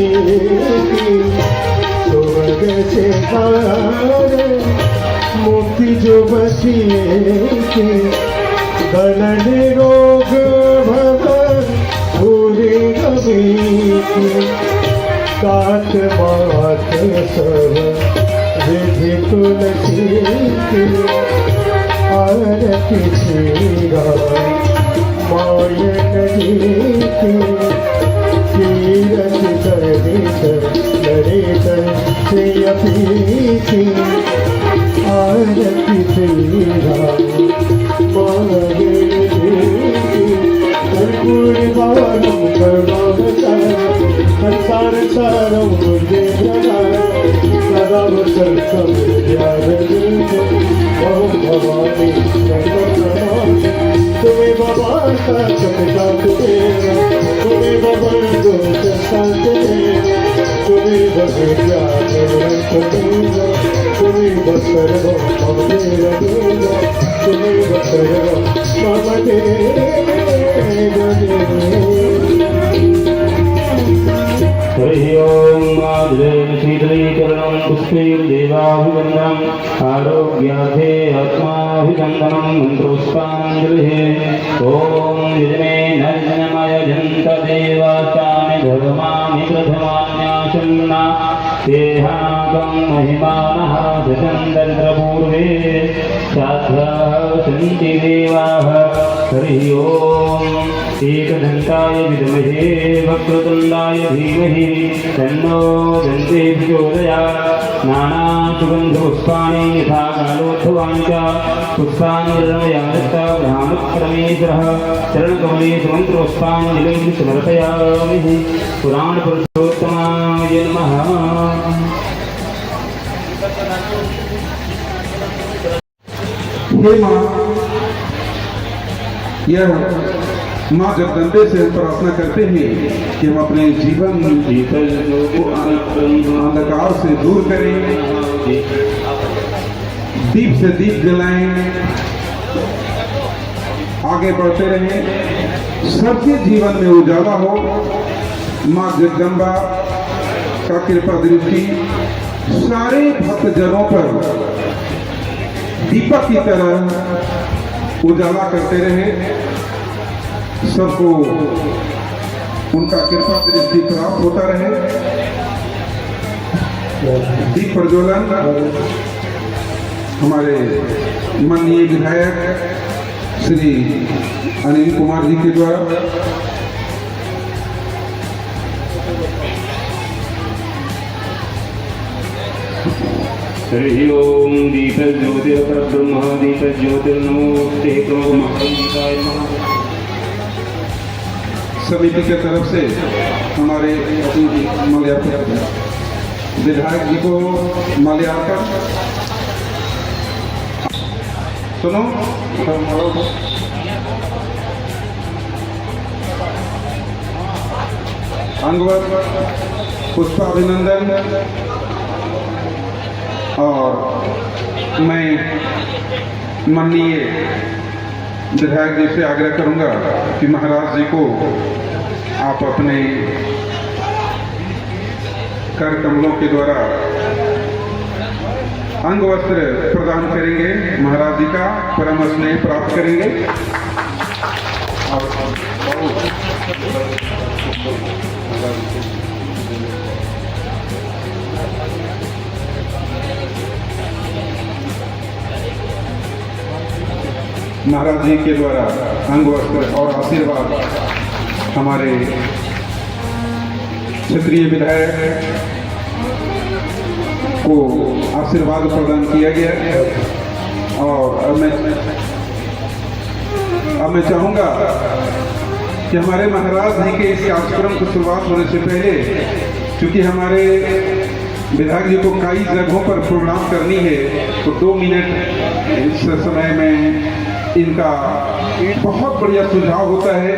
स्वर्ग से पार मुक्ति जो बचिए की। धन निरोग भव पूरी कभी। तात मात सब विधि तुलसी की। आरती श्री रामायण गीति। तीरथ सरित ललित प्रिय प्रीति। आरती श्री मूर्वाणं सर्वावतारं संसारसारं मुझे सदा वसन्तं विद्यारण्यं ओम भवानी सर्वप्रणाम तुम्हें बाबा का सपना तुम्हें बाबा को संत तुम्हें बगैया तुम्हें बसर तुम्हें बसर हरि ओम माधवेन शीतलीकरणं पुष्पैर्देवाभिवन्दनम् आरोग्यार्थे आत्माभिवन्दनं मन्त्रोष्पाञ्जलिः ॐ यजमे नर्जनमय जन्त देवाचानि धर्माणि प्रथमान्यासन्ना तेहाकं महिमानः सचन्दर्पूर्वे साध्वाः सन्ति देवाः हरि ओम एकदन्ताय विद्महे वक्रतुण्डाय धीमहि तन्नो दन्ते प्रचोदयात् नानासुगन्धपुष्पाणि यथा कालोत्थवानि च पुष्पाणि निर्णयादत्ता ब्रह्मक्रमेश्वरः चरणकमले सुमन्त्रोष्पाञ्जलिं समर्पयामि पुराणपुरुषोत्तमाय नमः हे माँ, यह माँ जगदम्बे से हम प्रार्थना करते हैं कि हम अपने जीवन को अंधकार से दूर करें, दीप से दीप जलाएं, आगे बढ़ते रहें, सबके जीवन में उजाला हो। माँ जगदम्बा का कृपा दृष्टि सारे भक्तजनों पर दीपक की तरह उजाला करते रहे, सबको उनका कृपा दृष्टि प्राप्त होता रहे। दीप प्रज्वलन हमारे माननीय विधायक श्री अनिल कुमार जी के द्वारा हरि ओम दीपज्योतिर्ब्रह्म दीपज्योतिर्नमोस्ते क्रोधमहाकाय नमः। समिति के तरफ से हमारे माल्यार्पण विधायक जी को माल्यार्पण। सुनो, अंगवत पुष्पाभिनंदन। और मैं माननीय विधायक जी से आग्रह करूंगा कि महाराज जी को आप अपने कर कमलों के द्वारा अंग वस्त्र प्रदान करेंगे, महाराज जी का परम स्नेह प्राप्त करेंगे। महाराज जी के द्वारा अंग वस्त्र और आशीर्वाद हमारे क्षेत्रीय विधायक को आशीर्वाद प्रदान किया गया। और अब मैं चाहूंगा कि हमारे महाराज जी के इस कार्यक्रम की शुरुआत होने से पहले, क्योंकि हमारे विधायक जी को कई जगहों पर प्रोग्राम करनी है, तो 2 मिनट इस समय में इनका बहुत बढ़िया सुझाव होता है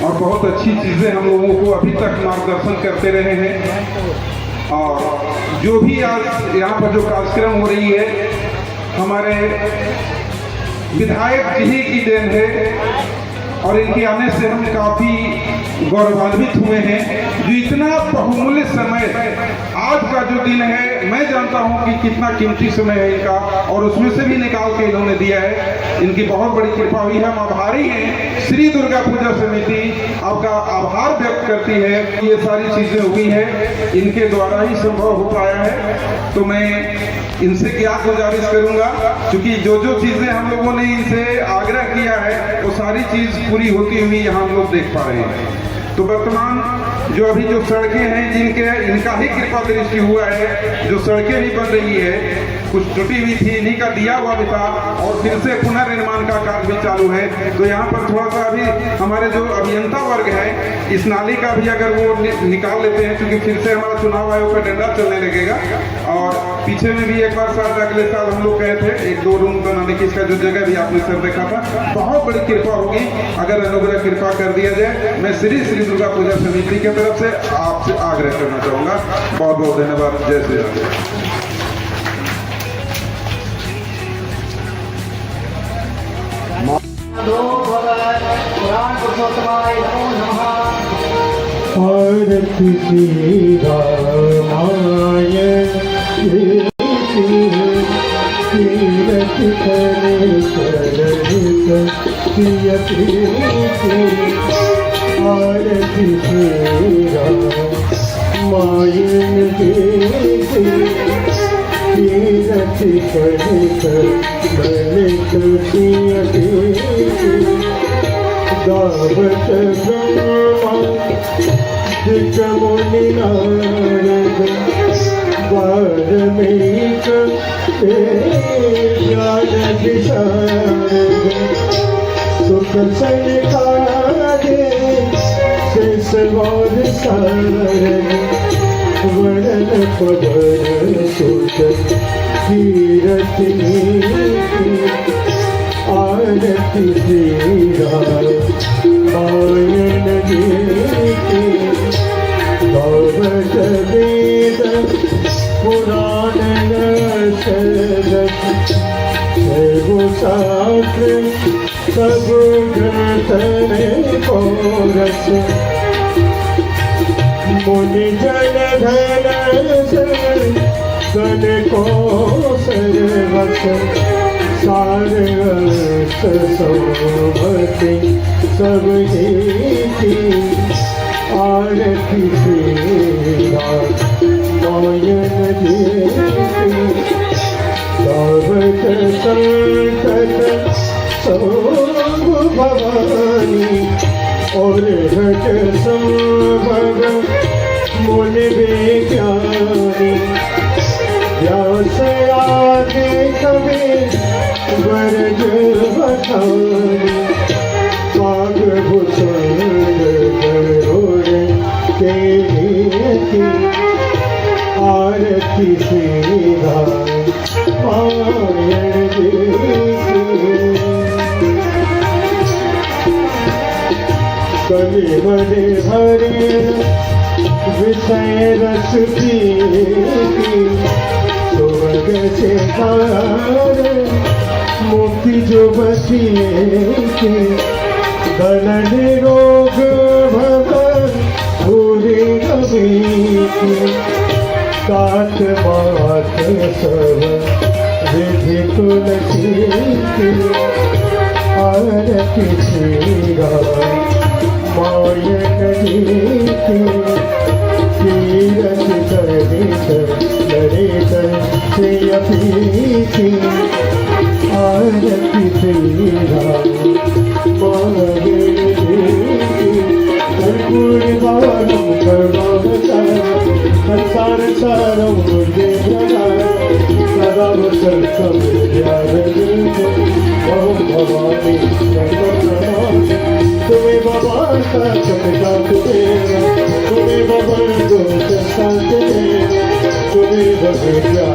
और बहुत अच्छी चीज़ें हम लोगों को अभी तक मार्गदर्शन करते रहे हैं। और जो भी आज यहाँ पर जो कार्यक्रम हो रही है, हमारे विधायक जी की देन है और इनके आने से हम काफ़ी गौरवान्वित हुए हैं। जो इतना बहुमूल्य समय आज का जो दिन है, मैं जानता हूं कि कितना कीमती समय है इनका, और उसमें से भी निकाल के इन्होंने दिया है। इनकी बहुत बड़ी कृपा हुई है। हम आभारी हैं। श्री दुर्गा पूजा समिति आपका आभार व्यक्त करती है। ये सारी चीजें हुई हैं, इनके द्वारा ही संभव हो पाया है। तो मैं इनसे क्या गुजारिश करूंगा, क्योंकि जो जो चीजें हम लोगों ने इनसे आग्रह किया है, वो सारी चीज पूरी होती हुई यहाँ हम लोग देख पा रहे हैं। तो वर्तमान जो अभी जो सड़कें हैं जिनके इनका ही कृपा दृष्टि हुआ है, जो सड़कें भी बन रही है, कुछ टूटी हुई थी, इन्हीं का दिया हुआ भी था और फिर से पुनर्निर्माण का कार्य भी चालू है। तो यहाँ पर थोड़ा सा अभी हमारे जो अभियंता वर्ग है इस नाली का भी अगर वो निकाल लेते हैं, क्योंकि फिर से हमारा चुनाव आयोग का डंडा चलने लगेगा। और पीछे में भी एक बार साथ अगले साल हम लोग गए थे, 1-2 रूम बनाने की, इसका जो जगह भी आपने सर देखा था, बहुत बड़ी कृपा होगी अगर अनुग्रह कृपा कर दिया जाए। मैं श्री दुर्गा पूजा समिति की तरफ से आपसे आग्रह करना चाहूँगा। बहुत बहुत धन्यवाद। जय श्री राम। पुराण पुरुषोत्तमाय नमो नमः। आरती श्री रामाय तीरथ करे करहित प्रिय प्रीति। आरती श्री रामाय तीरथ करे करहित प्रिय प्रीति। दावत ब्रह्मा दिक मुनि नारद वाल्मीक ज्ञान विशारद। सुख सनकादि शेषवाद सारद वर्णन पवन सुत कीरत नीति। आरती श्री रामायण गीति। भगवत वेद पुराण शास्त्र सब ग्रंथ में कोरस। मुनि जन धन गण को सर्वस। सारस सौभति सब ही। आरती श्री रामायण गीति। दावत संकट सब भवानी और हट संभव मुनि विज्ञानी। व्यास आदि कवि वर्ज बखानी। कागभूषण गरुड़ के नीति। आरती श्री रामायण गीति। कलि बड़े भरे विषय रस पीति। स्वर्ग से पार मुक्ति जो बसी। धन निरोग भव पूरी कबीति। तात मात सब विधि तुलसी। आरती श्री रामायण गीति। तीरथ करहित ललित प्रिय प्रीति। आरती श्री रामायण गीति। कर्पूर गौरम करुणावतारम संसार सारम बुद्धि प्रदायक सदा वसंतम विद्याधरम। ओम भवानी शंकर तुम्हें भगवान का चमका देना। तुम्हें भगवान को संत देना। तुम्हें भगवान देना।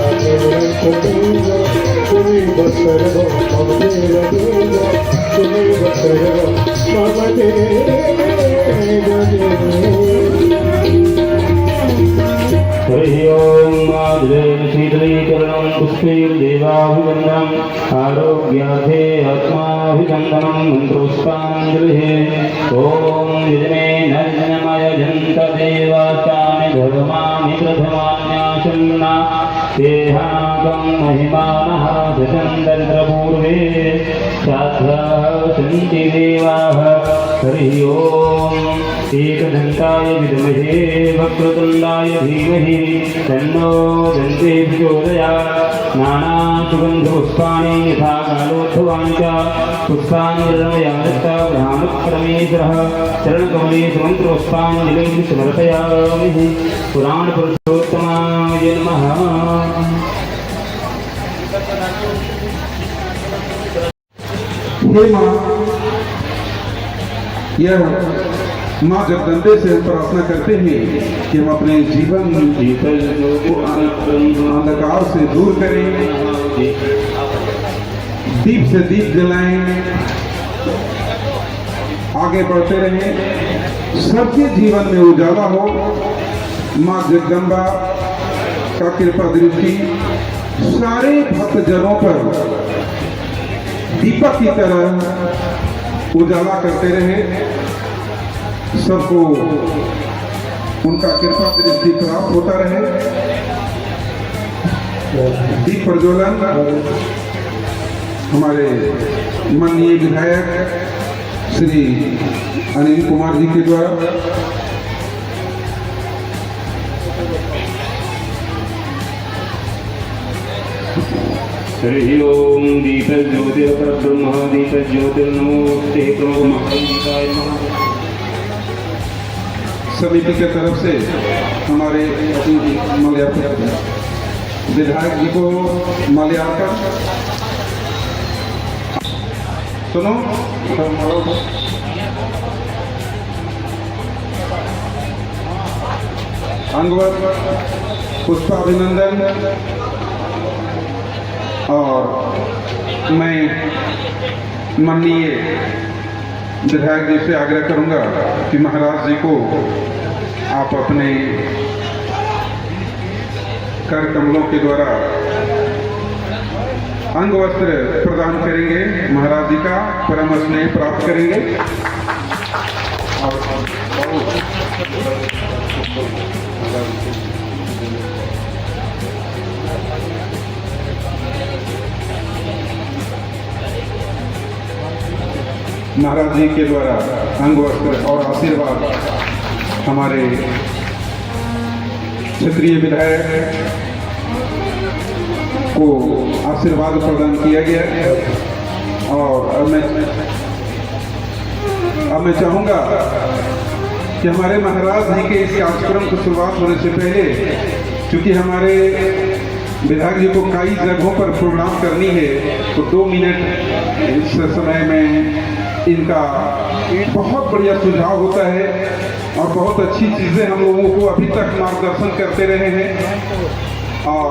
तुम्हें बसर हो मम देना। तुम्हें बसर हो मम देना। हरि ओम माधवेन शीतलीकरणं पुष्पैर्देवाभिवन्दनम् आरोग्यार्थे आत्माभिवन्दनं मन्त्रोष्टाञ्जलिः। ॐ विद्मे नर्जनमय जन्त देवाचानि धर्माणि प्रथमान्यासन्ना तेहाकं महिमानः सचन्दर्पूर्वे साध्वा सन्ति देवाः। हरि ओम एकदन्ताय विद्महे वक्रतुण्डाय धीमहि तन्नो दन्ते प्रचोदयात् नानासुगन्धपुष्पाणि यथा कालोत्थवानि च पुष्पाणि निर्णयादत्ता ब्रह्मक्रमेश्वरः चरणकमले सुमन्त्रोष्पाञ्जलिं समर्पयामि। पुराणपुरुषोत्तमाय नमः। हे माँ, यह माँ जगदम्बे से प्रार्थना करते हैं कि हम अपने जीवन को अंधकार से दूर करें, दीप से दीप जलाएं, आगे बढ़ते रहें, सबके जीवन में उजाला हो। माँ जगदम्बा का कृपा दृष्टि सारे भक्तजनों पर दीपक की तरह उजाला करते रहे, सबको उनका कृपा दृष्टि प्राप्त होता रहे। दीप प्रज्वलन हमारे माननीय विधायक श्री अनिल कुमार जी के द्वारा हरि ओम दीपज्योतिर्ब्रह्म दीपज्योतिर्नमोस्ते प्रभुमहादेवाय नमः। समिति के तरफ से हमारे माल्यार्पण विधायक जी को माल्यार्पण। सुनो, अंगवत पुष्पाभिनंदन। और मैं माननीय विधायक जी से आग्रह करूंगा कि महाराज जी को आप अपने कर कमलों के द्वारा अंग वस्त्र प्रदान करेंगे, महाराज जी का परम स्नेह प्राप्त करेंगे। महाराज जी के द्वारा अंग वस्त्र और आशीर्वाद हमारे क्षेत्रीय विधायक को आशीर्वाद प्रदान किया गया। और अब मैं चाहूंगा कि हमारे महाराज जी के इस कार्यक्रम की शुरुआत होने से पहले, क्योंकि हमारे विधायक जी को कई जगहों पर प्रोग्राम करनी है, तो 2 मिनट इस समय में इनका बहुत बढ़िया सुझाव होता है और बहुत अच्छी चीज़ें हम लोगों को अभी तक मार्गदर्शन करते रहे हैं। और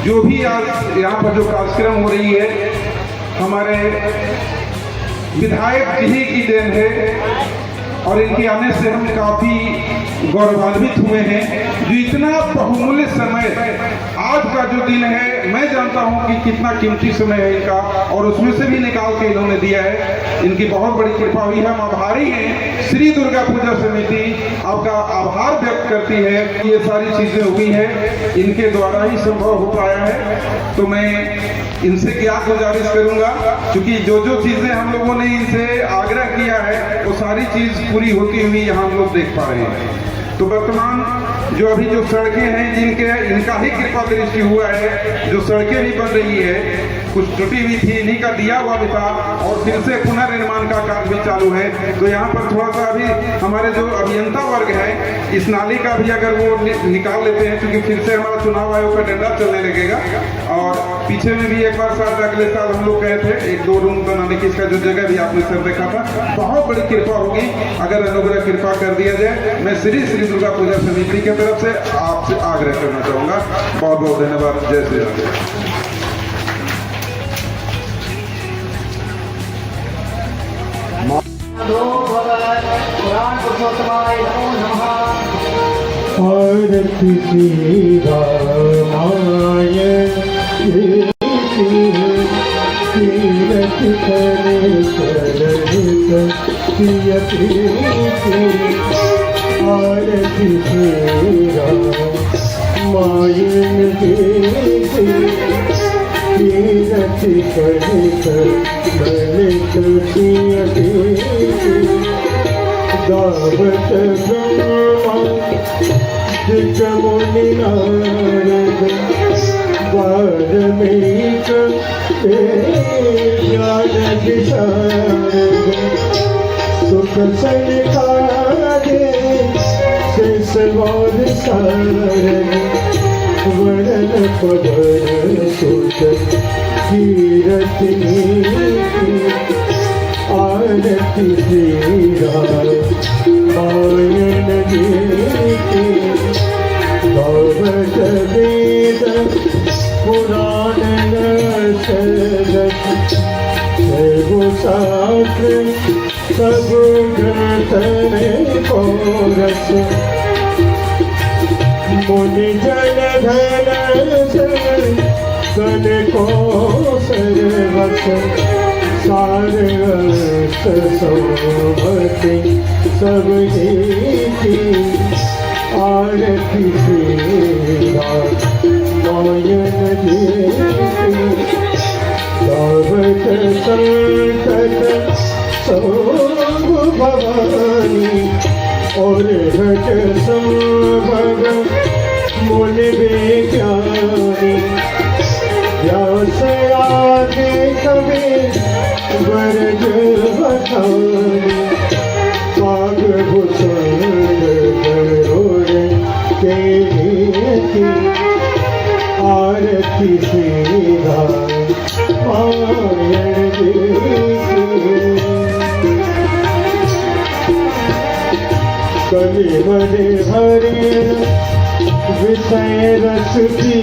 जो भी आज यहाँ पर जो कार्यक्रम हो रही है, हमारे विधायक जी की देन है और इनके आने से हम काफ़ी गौरवान्वित हुए हैं। जो इतना बहुमूल्य समय आज का जो दिन है, मैं जानता हूं कि कितना कीमती समय है इनका, और उसमें से भी निकाल के इन्होंने दिया है। इनकी बहुत बड़ी कृपा हुई है। हम आभारी हैं। श्री दुर्गा पूजा समिति आपका आभार व्यक्त करती है। ये सारी चीजें हुई हैं, इनके द्वारा ही संभव हो पाया है। तो मैं इनसे क्या गुजारिश करूंगा, क्योंकि जो जो चीजें हम लोगों ने इनसे आग्रह किया है वो सारी चीज पूरी होती हुई यहाँ हम लोग देख पा रहे हैं। तो वर्तमान जो अभी जो सड़कें हैं, जिनके इनका ही कृपा दृष्टि हुआ है, जो सड़कें भी बन रही है, कुछ टूटी हुई थी, इन्हीं का दिया हुआ भी था, और फिर से पुनर्निर्माण का कार्य भी चालू है। तो यहाँ पर थोड़ा सा अभी हमारे जो अभियंता वर्ग है, इस नाली का भी अगर वो निकाल लेते हैं, क्योंकि फिर से हमारा चुनाव आयोग का डंडा चलने लगेगा। और पीछे में भी एक बार शायद अगले साल हम लोग कहे थे 1-2 रूम बनाने की, इसका जो जगह भी आपने सर देखा था। बहुत बड़ी कृपा होगी अगर अनुग्रह कृपा कर दिया जाए। मैं श्री दुर्गा पूजा समिति की तरफ से आपसे आग्रह करना चाहूंगा। बहुत बहुत धन्यवाद। जय श्री राम। पुराण पुरुषोत्तमाय नमो नमः। आरती रामाय तीरथ करे आरती रामायण तीरथ करे गावत ब्रह्मा जित मुनि नारद वाल्मीक ज्ञान विशारद सुख सनकादि शेषवाद सारद वरण पवन सुत कीरति आरती श्रीरा मायन देती भगवत वेद पुराण रसरत सर्व शास्त्र सब ग्रंथ में कोरस मुनि जन धन गण को सर्वस सारस सोमति सब ही आरती श्रीरा मायन देती गावत संकट सब भवानी और हट संभव मुनि विज्ञानी व्यास आदि कवि वर्ज बखानी पाग भूषण गरुड़ के नीति आरती श्रीरा मायन देती कलि बड़े हरे विषय रस की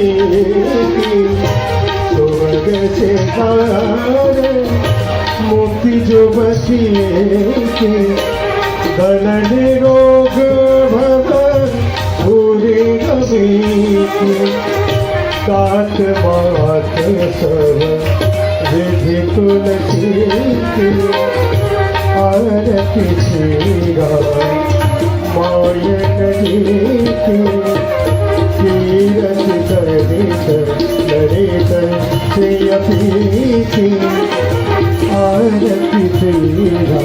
स्वर्ग से हार मुक्ति जो बचिए की धन निरोग भगवान पूरी कभी काट मात सब विधि तुलसी की आरती श्रीरा मायन देती कीरति सर्वित ललित श्रेयपीति आरती श्रीरा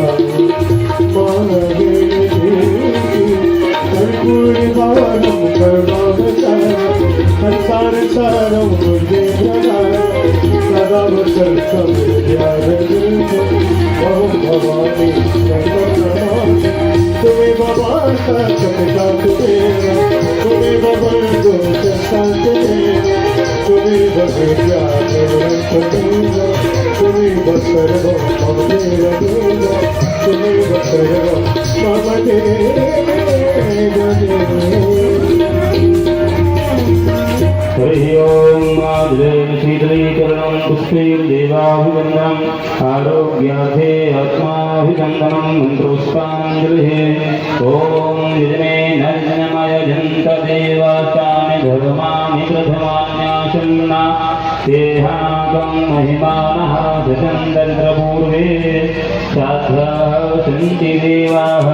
मायन देती कर्पूर बाणं कर्मावतारं संसार सारं बुद्धिप्रदानं सदा वसन्तं विद्याधरं ओम भवानी शंकर तुम्हें भगवान का चमकात देना तुम्हें भगवान को चमकात देना तुम्हें भगवान देना तुम्हें बसर हो ममदेर देना तुम्हें बसर हो ममदेर हरि ओम माधवेन शीतलीकरणं पुष्पैर्देवाभिवन्दनम् आरोग्यार्थे आत्माभिवन्दनं मन्त्रोष्पाञ्जलिः ॐ यजमे नर्जनमय जन्त देवाचानि धर्माणि प्रथमान्यासन्ना तेहाकं महिमानः दशन्दर्पूर्वे साध्वाः सन्ति देवाः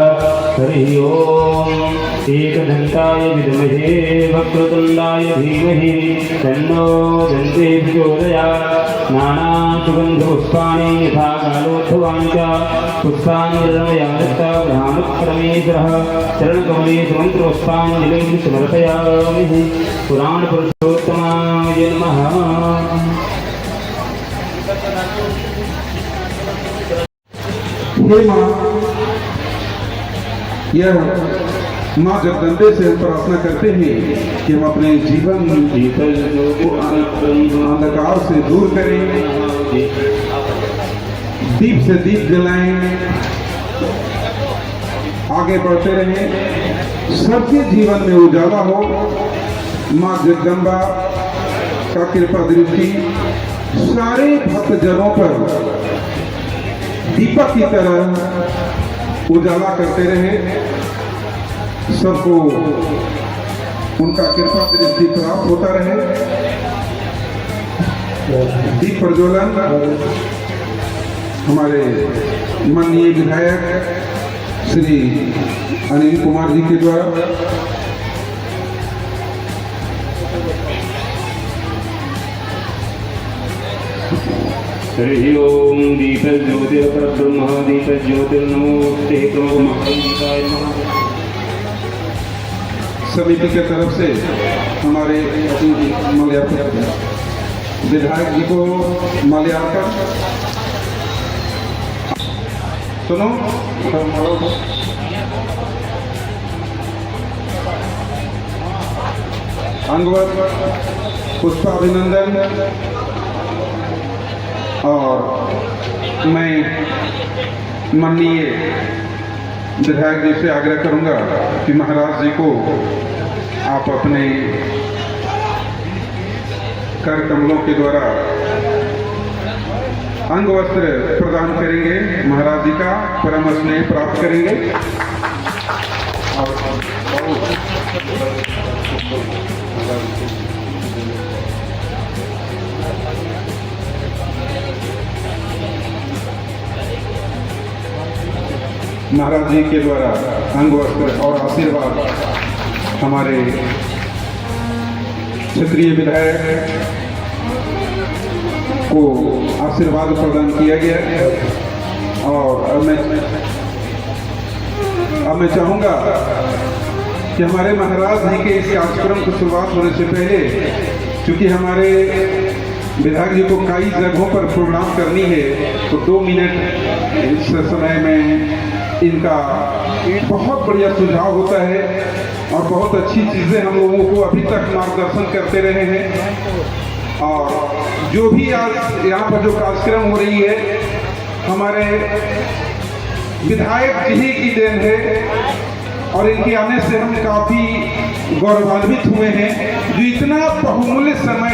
हरि ओम एकदन्ताय विद्महे वक्रतुण्डाय धीमहि तन्नो दन्ते प्रचोदयात् नानासुगन्धपुष्पाणि यथा कालोत्थवानि च पुष्पाणि निर्णयादत्ता ब्रह्मक्रमेश्वरः चरणकमलेषु मन्त्रोष्पाञ्जलिं समर्पयामि पुराणपुरुषोत्तमाय नमः। हे माँ, यह माँ जगदम्बे से हम प्रार्थना करते हैं कि हम अपने जीवन को अंधकार से दूर करें, दीप से दीप जलाएं, आगे बढ़ते रहें, सबके जीवन में उजाला हो। माँ जगदम्बा का कृपा दृष्टि सारे भक्तजनों पर दीपक की तरह उजाला करते रहे, सबको उनका कृपा दृष्टि प्राप्त होता रहे। दीप प्रज्वलन हमारे माननीय विधायक श्री अनिल कुमार जी के द्वारा हरि ओम दीपज्योतिर्परब्रह्म दीपज्योतिर्नमोस्ते प्रभुमहादेवाय नमः। समिति की तरफ से हमारे माल्यार्पण विधायक जी को माल्यार्पण। सुनो अंगवत पुष्पाभिनंदन। और मैं माननीय विधायक जी से आग्रह करूंगा कि महाराज जी को आप अपने कर कमलों के द्वारा अंग वस्त्र प्रदान करेंगे, महाराज जी का परम स्नेह प्राप्त करेंगे। महाराज जी के द्वारा अंग वस्त्र और आशीर्वाद हमारे क्षेत्रीय विधायक को आशीर्वाद प्रदान किया गया। और अब मैं चाहूंगा कि हमारे महाराज जी के इस कार्यक्रम की शुरुआत होने से पहले, क्योंकि हमारे विधायक जी को कई जगहों पर प्रोग्राम करनी है, तो 2 मिनट इस समय में इनका बहुत बढ़िया सुझाव होता है और बहुत अच्छी चीज़ें हम लोगों को अभी तक मार्गदर्शन करते रहे हैं। और जो भी आज यहाँ पर जो कार्यक्रम हो रही है, हमारे विधायक जी की देन है और इनके आने से हम काफ़ी गौरवान्वित हुए हैं। जो इतना बहुमूल्य समय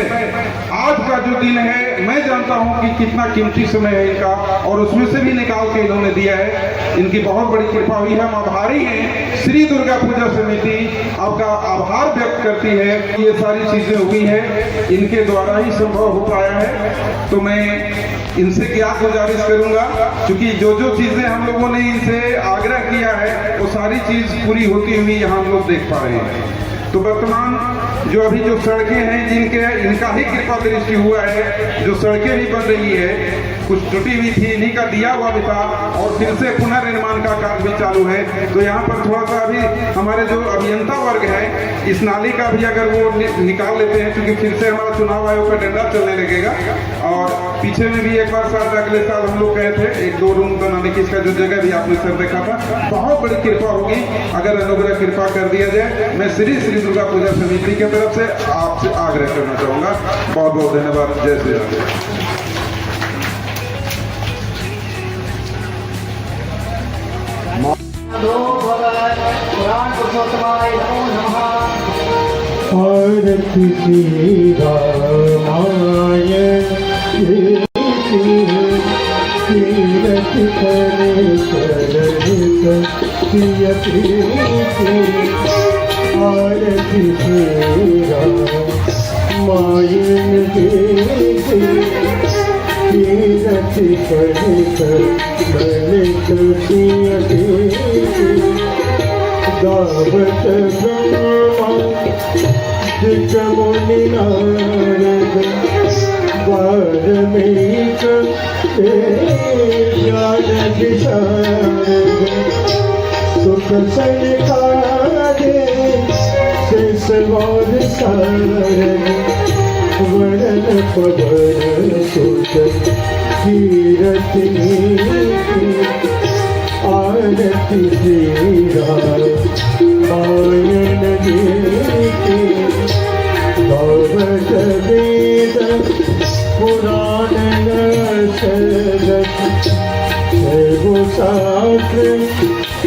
आज का जो दिन है, मैं जानता हूं कि कितना कीमती समय है इनका, और उसमें से भी निकाल के इन्होंने दिया है। इनकी बहुत बड़ी कृपा हुई है। हम आभारी हैं। श्री दुर्गा पूजा समिति आपका आभार व्यक्त करती है कि ये सारी चीज़ें हुई हैं, इनके द्वारा ही संभव हो पाया है। तो मैं इनसे क्या गुजारिश करूंगा, क्योंकि जो जो चीज़ें हम लोगों ने इनसे आग्रह किया है वो सारी चीज़ पूरी होती हुई यहाँ हम लोग देख पा रहे हैं। तो वर्तमान जो अभी जो सड़कें हैं, जिनके इनका ही कृपा दृष्टि हुआ है, जो सड़कें भी बन रही है, कुछ टूटी हुई थी, इन्हीं का दिया हुआ भी था, और फिर से पुनर्निर्माण का कार्य भी चालू है। तो यहाँ पर थोड़ा सा अभी हमारे जो अभियंता वर्ग है, इस नाली का भी अगर वो निकाल लेते हैं, क्योंकि फिर से हमारा चुनाव आयोग का डंडा चलने लगेगा। और पीछे में भी एक बार साथ अगले साल हम लोग गए थे 1-2 रूम बनाने की, इसका जो जगह भी आपने सर देखा था। बहुत बड़ी कृपा होगी अगर अनुग्रह कृपा कर दिया जाए। मैं श्री दुर्गा पूजा समिति की तरफ से आपसे आग्रह करना चाहूंगा। बहुत बहुत धन्यवाद। जय श्री राम। पुराण पुरुषोत्तमाय नमो नमः। आरती श्री रामाय तीरथ करे चरण प्रिय प्रीति। आरती श्री रामाय तीरथ करे चरण प्रिय प्रीति। दावत ब्रह्मा जित मुनि नारद वाल्मीकि ज्ञान विशारद। सुख सनकादि शेषवाद सारद। वरण पवन सुत कीरत नीति। आरती श्री रामायण देती। भगवत वेद पुराण रसरत। शास्त्र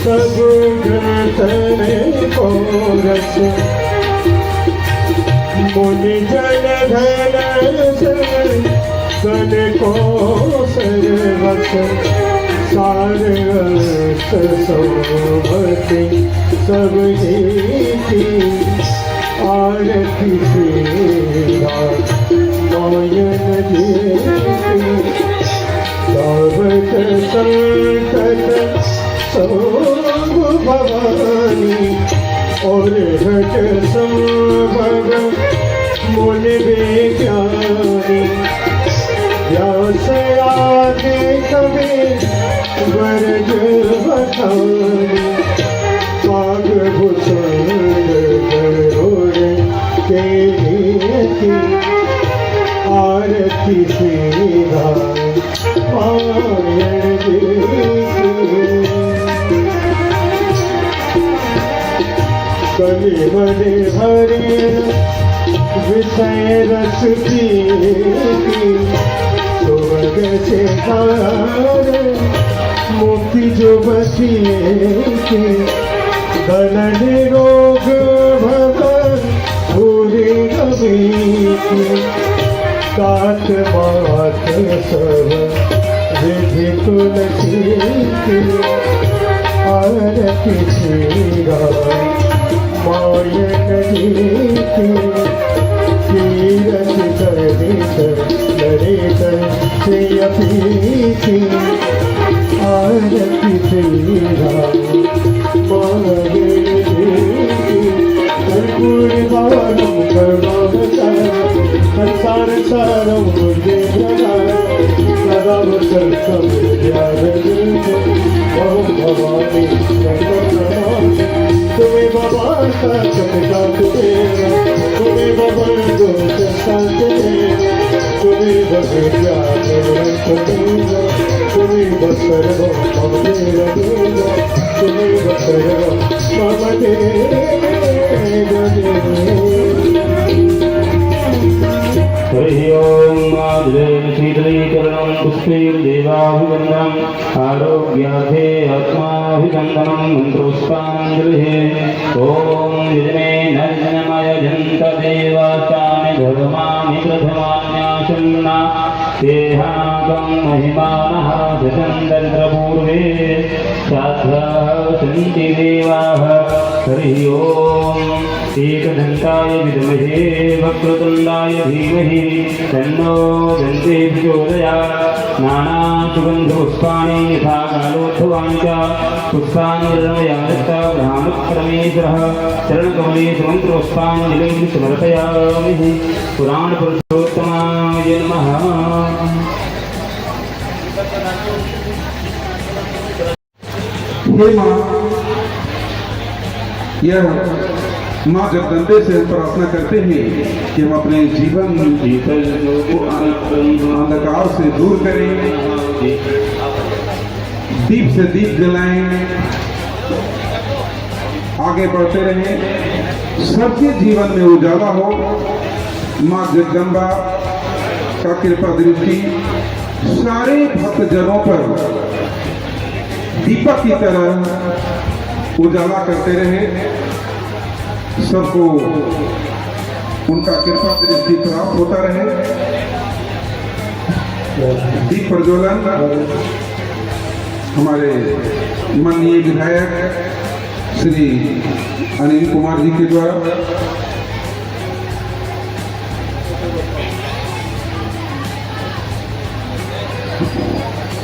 सब ग्रंथ में कोरस। मुनि जन धन सन को सर्वस। सारस सौभति सब हेती। आरती श्री रामायण देती। दावत संकट सब भवानी। और हट संभव मुनि विज्ञानी। व्यास सवे वरज बखानी पाग भुसुंड गरुड़ के नीति आरती सीधा पायण जी कलि बड़े हरे विषय रस की स्वर्ग से हार मुक्ति जो बसिए की धन निरोग भगवान पूरी कभी की तात मात सब विधि तुलसी की आरती श्रीरा मायन जी की तीरथ दरित ललित श्रेयपीति आरती श्रीरा मायन जी कर्पूर बाणम कर्मावतार संसार सारम बुद्धि प्रदाय सदा वसंतम विद्याधर ओम भवानी शंकर तुम्हें भगवान का चमका देना तुम्हें भगवान को संत देना तुम्हें भगवान देना तुम्हें बसर हो ममदेर देना तुम्हें बसर हो ममदेर हरि ओम माधवेन शीतलीकरणं पुष्पैर्देवाभिवन्दनम् आरोग्यार्थे आत्माभिवन्दनं मन्त्रोष्पाञ्जलिः ॐ विद्मे नर्जनमय जन्त देवाचानि धर्माणि प्रथमान्यासन्ना तेहाकं महिमानः शतन्दर्पूर्वे साध्वाः सन्ति देवाः हरि ओम एकदन्ताय विद्महे वक्रतुण्डाय धीमहि तन्नो दन्ते प्रचोदयात् नानासुगन्धपुष्पाणि यथा कालोत्थवानि च पुष्पाणि निर्णयादत्ता ब्रह्मणपरमेश्वरः चरणकमले सुमन्त्रोष्पाञ्जलिं समर्पयामि पुराणपुरुषोत्तमाय नमः। हे माँ, यह माँ जगदम्बे से प्रार्थना करते हैं कि हम अपने जीवन को अंधकार से दूर करें, दीप से दीप जलाएं, आगे बढ़ते रहें, सबके जीवन में उजाला हो। माँ जगदम्बा का कृपा दृष्टि सारे भक्तजनों पर दीपक की तरह उजाला करते रहे, सबको उनका कृपा दृष्टि प्राप्त होता रहे। दीप प्रज्वलन हमारे माननीय विधायक श्री अनिल कुमार जी के द्वारा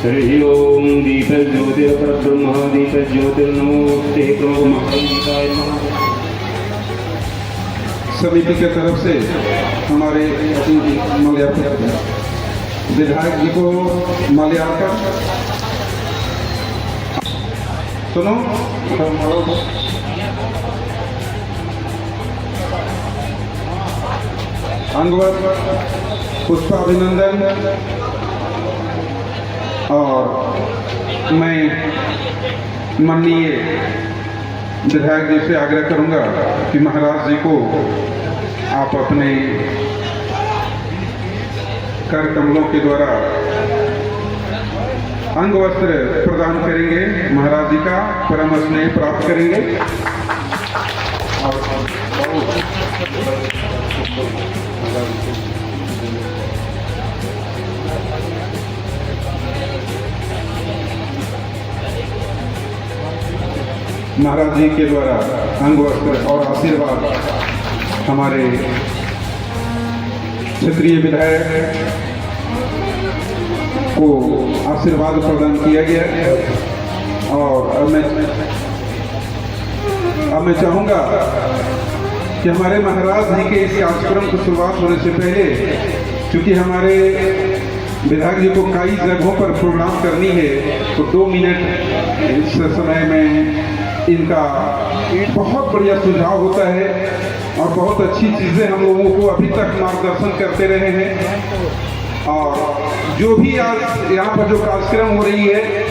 हरि ओम दीपज्योतिर्ब्रह्म दीपज्योतिर्नमोस्ते क्रोधमहाकाय नमः। समिति के तरफ से हमारे माल्यार्पण विधायक जी को माल्यार्पण। सुनो अंगवत पुष्पाभिनंदन। और मैं माननीय विधायक जी से आग्रह करूंगा कि महाराज जी को आप अपने कर कमलों के द्वारा अंग वस्त्र प्रदान करेंगे, महाराज जी का परम स्नेह प्राप्त करेंगे। महाराज जी के द्वारा अंग वस्त्र और आशीर्वाद हमारे क्षेत्रीय विधायक को आशीर्वाद प्रदान किया गया। और अब मैं चाहूंगा कि हमारे महाराज जी के इस कार्यक्रम की शुरुआत होने से पहले, क्योंकि हमारे विधायक जी को कई जगहों पर प्रोग्राम करनी है, तो 2 मिनट इस समय में इनका बहुत बढ़िया सुझाव होता है और बहुत अच्छी चीज़ें हम लोगों को अभी तक मार्गदर्शन करते रहे हैं। और जो भी आज यहाँ पर जो कार्यक्रम हो रही है,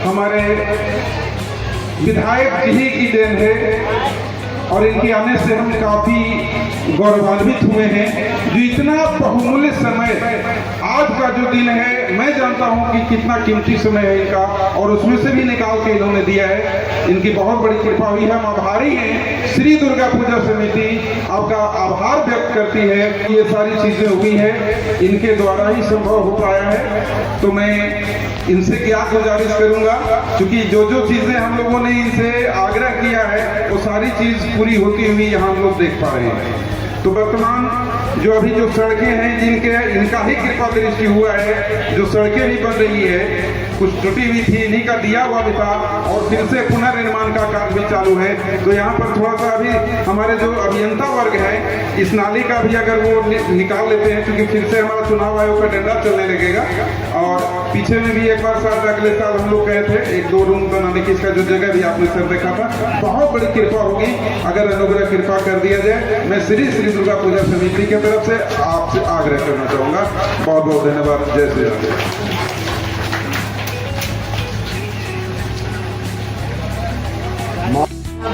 हमारे विधायक जी की देन है और इनके आने से हम काफ़ी गौरवान्वित हुए हैं। जो इतना बहुमूल्य समय आज का जो दिन है, मैं जानता हूं कि कितना कीमती समय है इनका, और उसमें से भी निकाल के इन्होंने दिया है। इनकी बहुत बड़ी कृपा हुई है। हम आभारी हैं। श्री दुर्गा पूजा समिति आपका आभार व्यक्त करती है कि ये सारी चीज़ें हुई हैं, इनके द्वारा ही संभव हो पाया है। तो मैं इनसे क्या गुजारिश करूंगा, क्योंकि जो जो चीज़ें हम लोगों ने इनसे आग्रह किया है वो सारी चीज़ पूरी होती हुई यहाँ हम लोग देख पा रहे हैं। तो वर्तमान जो अभी जो सड़कें हैं, जिनके इनका ही कृपा दृष्टि हुआ है, जो सड़कें भी बन रही है, कुछ टूटी हुई थी, इन्हीं का दिया हुआ भी था, और फिर से पुनर्निर्माण का कार्य भी चालू है। तो यहाँ पर थोड़ा सा अभी हमारे जो अभियंता वर्ग है, इस नाली का भी अगर वो निकाल लेते हैं, क्योंकि फिर से हमारा चुनाव आयोग का डंडा चलने लगेगा। और पीछे में भी एक बार शायद अगले साल हम लोग गए थे 1-2 रूम बनाने की, इसका जो जगह भी आपने सर देखा था। बहुत बड़ी कृपा होगी अगर अनुग्रह कृपा कर दिया जाए। मैं श्री दुर्गा पूजा समिति की तरफ से आपसे आग्रह करना चाहूँगा। बहुत बहुत धन्यवाद। जय श्री राम।